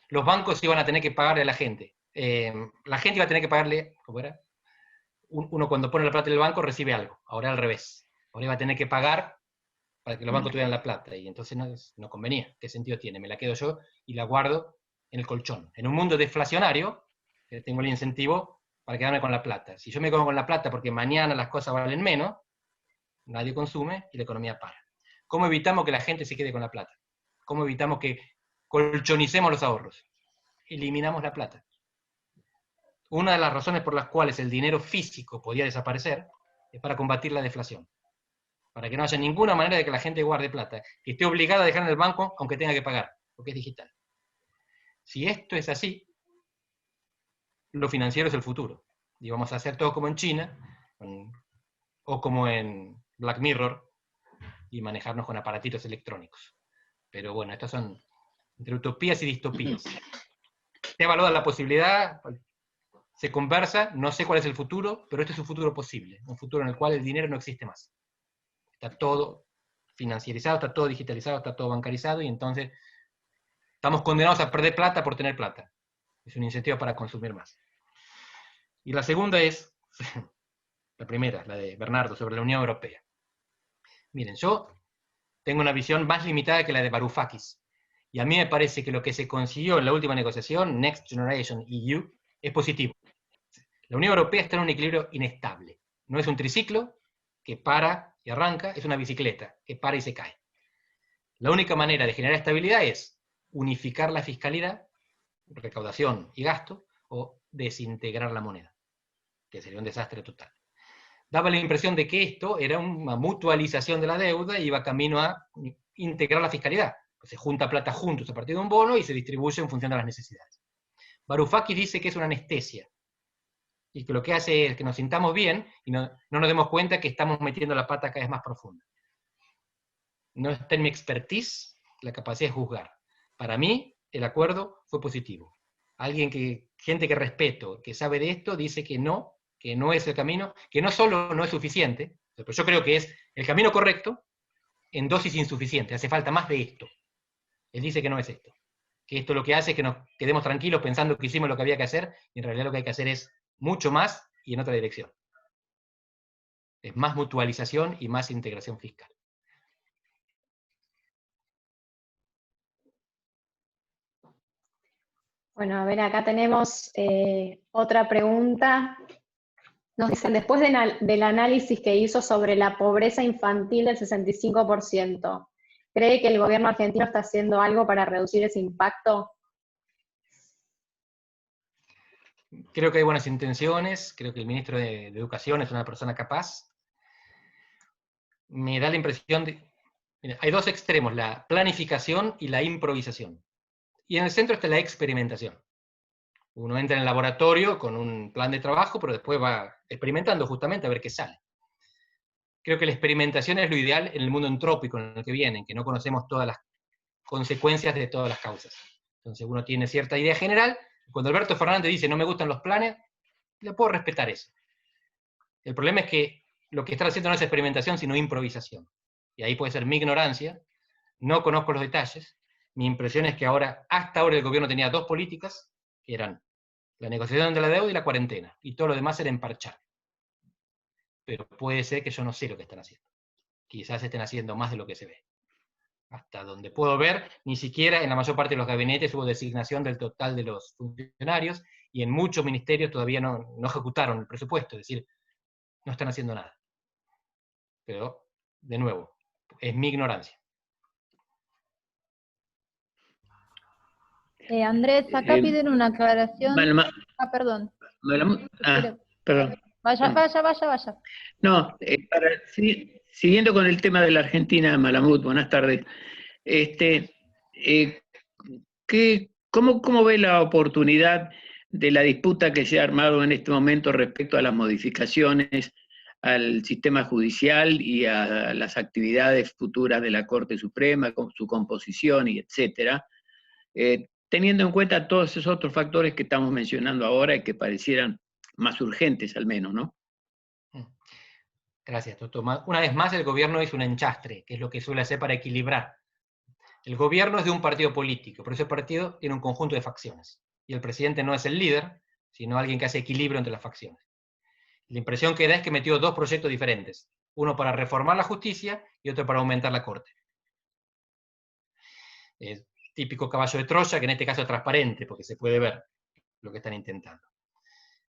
Los bancos iban a tener que pagarle a la gente. La gente iba a tener que pagarle... ¿Cómo era? Uno cuando pone la plata en el banco recibe algo. Ahora al revés. Ahora iba a tener que pagar para que los bancos tuvieran la plata. Y entonces no convenía. ¿Qué sentido tiene? Me la quedo yo y la guardo en el colchón. En un mundo deflacionario, tengo el incentivo para quedarme con la plata. Si yo me quedo con la plata porque mañana las cosas valen menos, nadie consume y la economía para. ¿Cómo evitamos que la gente se quede con la plata? ¿Cómo evitamos que colchonicemos los ahorros? Eliminamos la plata. Una de las razones por las cuales el dinero físico podía desaparecer es para combatir la deflación. Para que no haya ninguna manera de que la gente guarde plata, que esté obligada a dejar en el banco aunque tenga que pagar, porque es digital. Si esto es así, lo financiero es el futuro. Y vamos a hacer todo como en China, o como en Black Mirror, y manejarnos con aparatitos electrónicos. Pero bueno, estas son entre utopías y distopías. Se evalúa la posibilidad, se conversa, no sé cuál es el futuro, pero este es un futuro posible, un futuro en el cual el dinero no existe más. Está todo financiarizado, está todo digitalizado, está todo bancarizado, y entonces estamos condenados a perder plata por tener plata. Es un incentivo para consumir más. Y la segunda es, la primera, la de Bernardo, sobre la Unión Europea. Miren, yo tengo una visión más limitada que la de Varoufakis. Y a mí me parece que lo que se consiguió en la última negociación, Next Generation EU, es positivo. La Unión Europea está en un equilibrio inestable. No es un triciclo que para y arranca, es una bicicleta que para y se cae. La única manera de generar estabilidad es unificar la fiscalidad, recaudación y gasto, o desintegrar la moneda, que sería un desastre total. Daba la impresión de que esto era una mutualización de la deuda y iba camino a integrar la fiscalidad. Se junta plata juntos a partir de un bono y se distribuye en función de las necesidades. Varoufakis dice que es una anestesia, y que lo que hace es que nos sintamos bien y no nos demos cuenta que estamos metiendo la pata cada vez más profunda. No está en mi expertise la capacidad de juzgar. Para mí, el acuerdo fue positivo. Gente que respeto, que sabe de esto, dice que no es el camino, que no solo no es suficiente, pero yo creo que es el camino correcto en dosis insuficiente, hace falta más de esto. Él dice que no es esto. Que esto lo que hace es que nos quedemos tranquilos pensando que hicimos lo que había que hacer, y en realidad lo que hay que hacer es mucho más y en otra dirección. Es más mutualización y más integración fiscal. Bueno, a ver, acá tenemos otra pregunta. Nos dicen, después del análisis que hizo sobre la pobreza infantil del 65%, ¿cree que el gobierno argentino está haciendo algo para reducir ese impacto? Creo que hay buenas intenciones, creo que el ministro de Educación es una persona capaz. Me da la impresión de... Mira, hay dos extremos, la planificación y la improvisación. Y en el centro está la experimentación. Uno entra en el laboratorio con un plan de trabajo, pero después va experimentando justamente a ver qué sale. Creo que la experimentación es lo ideal en el mundo entrópico en el que vienen, que no conocemos todas las consecuencias de todas las causas. Entonces uno tiene cierta idea general. Cuando Alberto Fernández dice no me gustan los planes, le puedo respetar eso. El problema es que lo que están haciendo no es experimentación, sino improvisación. Y ahí puede ser mi ignorancia, no conozco los detalles. Mi impresión es que hasta ahora el gobierno tenía dos políticas, que eran la negociación de la deuda y la cuarentena, y todo lo demás era emparchar. Pero puede ser que yo no sé lo que están haciendo. Quizás estén haciendo más de lo que se ve. Hasta donde puedo ver, ni siquiera en la mayor parte de los gabinetes hubo designación del total de los funcionarios, y en muchos ministerios todavía no ejecutaron el presupuesto, es decir, no están haciendo nada. Pero, de nuevo, es mi ignorancia. Andrés, acá piden una aclaración. Perdón. Perdón. Vaya. No, siguiendo con el tema de la Argentina, Malamud, buenas tardes. ¿Cómo ve la oportunidad de la disputa que se ha armado en este momento respecto a las modificaciones al sistema judicial y a las actividades futuras de la Corte Suprema, con su composición y etcétera, teniendo en cuenta todos esos otros factores que estamos mencionando ahora y que parecieran más urgentes al menos, ¿no? Gracias, Toto. Una vez más el gobierno hizo un enchastre, que es lo que suele hacer para equilibrar El gobierno es de un partido político, pero ese partido tiene un conjunto de facciones. Y el presidente no es el líder, sino alguien que hace equilibrio entre las facciones. La impresión que da es que metió dos proyectos diferentes. Uno para reformar la justicia y otro para aumentar la corte. Típico caballo de Troya, que en este caso es transparente, porque se puede ver lo que están intentando.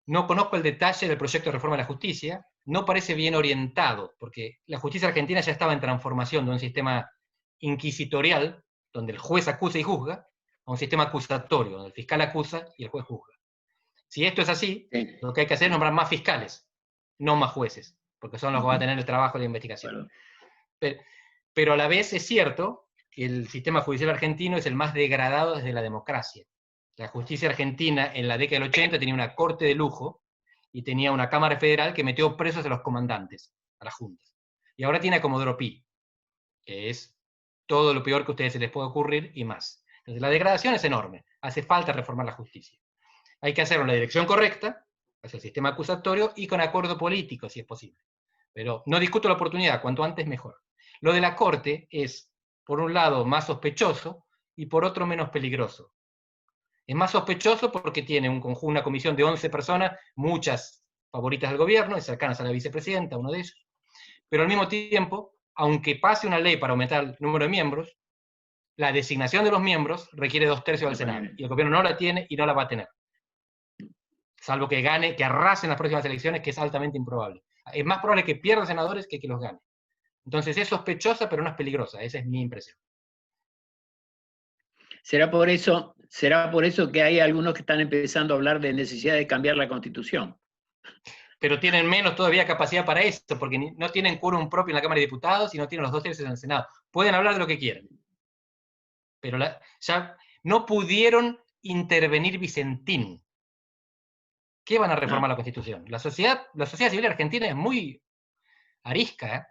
No conozco el detalle del proyecto de reforma de la justicia, no parece bien orientado, porque la justicia argentina ya estaba en transformación de un sistema inquisitorial, donde el juez acusa y juzga, a un sistema acusatorio, donde el fiscal acusa y el juez juzga. Si esto es así, lo que hay que hacer es nombrar más fiscales, no más jueces, porque son los que van a tener el trabajo de la investigación. Pero a la vez es cierto que el sistema judicial argentino es el más degradado desde la democracia. La justicia argentina en la década del 80 tenía una corte de lujo y tenía una Cámara Federal que metió presos a los comandantes, a las juntas. Y ahora tiene a Comodoro Pi, que es todo lo peor que a ustedes se les puede ocurrir y más. Entonces la degradación es enorme, hace falta reformar la justicia. Hay que hacerlo en la dirección correcta, hacia el sistema acusatorio y con acuerdo político, si es posible. Pero no discuto la oportunidad, cuanto antes mejor. Lo de la Corte es, por un lado, más sospechoso y por otro menos peligroso. Es más sospechoso porque tiene una comisión de 11 personas, muchas favoritas del gobierno y cercanas a la vicepresidenta, uno de ellos. Pero al mismo tiempo, aunque pase una ley para aumentar el número de miembros, la designación de los miembros requiere 2/3 del Senado. Y el gobierno no la tiene y no la va a tener. Salvo que gane, que arrase en las próximas elecciones, que es altamente improbable. Es más probable que pierda senadores que los gane. Entonces es sospechosa, pero no es peligrosa. Esa es mi impresión. ¿Será por eso que hay algunos que están empezando a hablar de necesidad de cambiar la Constitución? Pero tienen menos todavía capacidad para esto, porque no tienen quórum propio en la Cámara de Diputados y no tienen los 2/3 en el Senado. Pueden hablar de lo que quieran. Pero ya no pudieron intervenir Vicentín. ¿Qué van a reformar la Constitución? La sociedad civil argentina es muy arisca, ¿eh?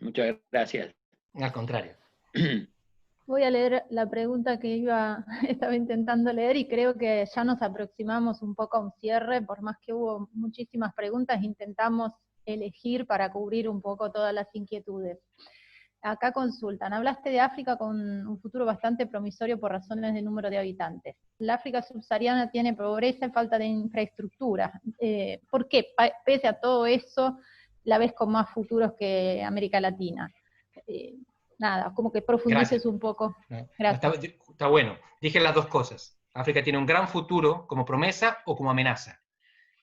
Muchas gracias. Al contrario. Voy a leer la pregunta que estaba intentando leer y creo que ya nos aproximamos un poco a un cierre, por más que hubo muchísimas preguntas, intentamos elegir para cubrir un poco todas las inquietudes. Acá consultan, hablaste de África con un futuro bastante promisorio por razones de número de habitantes. La África subsahariana tiene pobreza y falta de infraestructura. ¿Por qué, pese a todo eso, la ves con más futuros que América Latina? Nada, como que profundices un poco. Gracias. Está bueno. Dije las dos cosas. África tiene un gran futuro como promesa o como amenaza.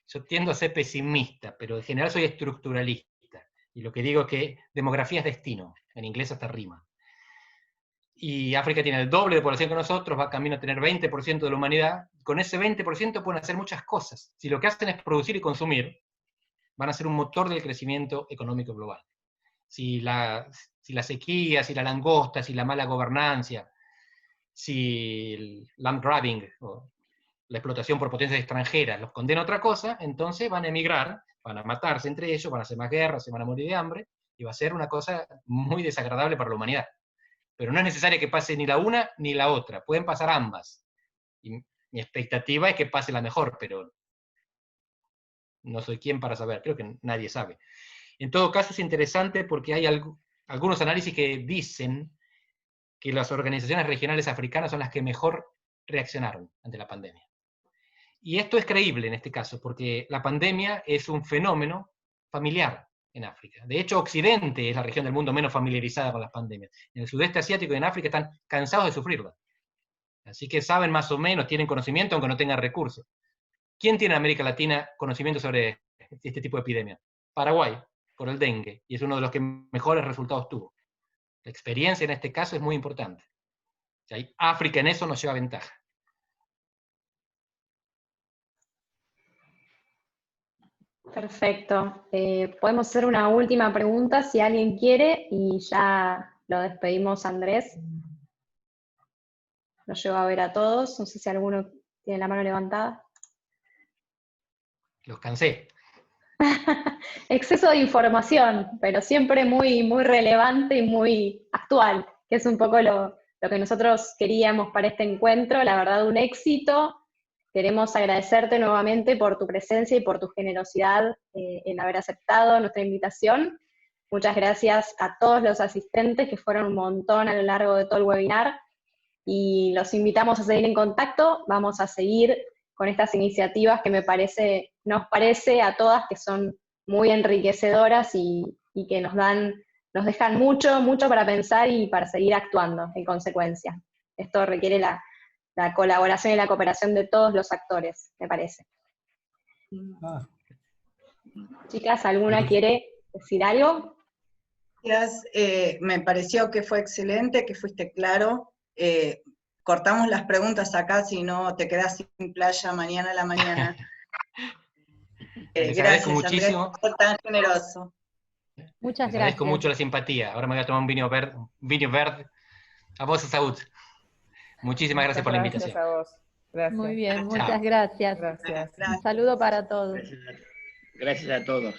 Yo tiendo a ser pesimista, pero en general soy estructuralista. Y lo que digo es que demografía es destino. En inglés hasta rima. Y África tiene el doble de población que nosotros, va camino a tener 20% de la humanidad. Con ese 20% pueden hacer muchas cosas. Si lo que hacen es producir y consumir, van a ser un motor del crecimiento económico global. Si la sequía, si la langosta, si la mala gobernancia, si el land grabbing, o la explotación por potencias extranjeras, los condena a otra cosa, entonces van a emigrar, van a matarse entre ellos, van a hacer más guerras, se van a morir de hambre, y va a ser una cosa muy desagradable para la humanidad. Pero no es necesario que pase ni la una ni la otra, pueden pasar ambas. Y mi expectativa es que pase la mejor, pero no soy quien para saber, creo que nadie sabe. En todo caso es interesante porque hay algunos análisis que dicen que las organizaciones regionales africanas son las que mejor reaccionaron ante la pandemia. Y esto es creíble en este caso, porque la pandemia es un fenómeno familiar en África. De hecho, Occidente es la región del mundo menos familiarizada con las pandemias. En el sudeste asiático y en África están cansados de sufrirla. Así que saben más o menos, tienen conocimiento aunque no tengan recursos. ¿Quién tiene en América Latina conocimiento sobre este tipo de epidemia? Paraguay, por el dengue, y es uno de los que mejores resultados tuvo. La experiencia en este caso es muy importante. O sea, África en eso nos lleva ventaja. Perfecto. Podemos hacer una última pregunta si alguien quiere y ya lo despedimos, Andrés. Lo llevo a ver a todos. No sé si alguno tiene la mano levantada. Los cansé. Exceso de información, pero siempre muy, muy relevante y muy actual, que es un poco lo que nosotros queríamos para este encuentro. La verdad, un éxito. Queremos agradecerte nuevamente por tu presencia y por tu generosidad en haber aceptado nuestra invitación. Muchas gracias a todos los asistentes, que fueron un montón a lo largo de todo el webinar, y los invitamos a seguir en contacto. Vamos a seguir con estas iniciativas que nos parece a todas que son muy enriquecedoras y que nos dejan mucho para pensar y para seguir actuando en consecuencia. Esto requiere la colaboración y la cooperación de todos los actores, me parece. Chicas, ¿alguna quiere decir algo? Gracias, me pareció que fue excelente, que fuiste claro. Cortamos las preguntas acá, si no te quedás sin playa mañana a la mañana. Les agradezco Gracias, muchísimo. Andrés, por ser tan generoso. Muchas Les agradezco gracias. mucho la simpatía. Ahora me voy a tomar un vino verde. A vos, Saúd. Muchísimas gracias por la invitación. Gracias a vos. Gracias. Muy bien, Chao. muchas gracias. Gracias. Un saludo para todos. Gracias a todos.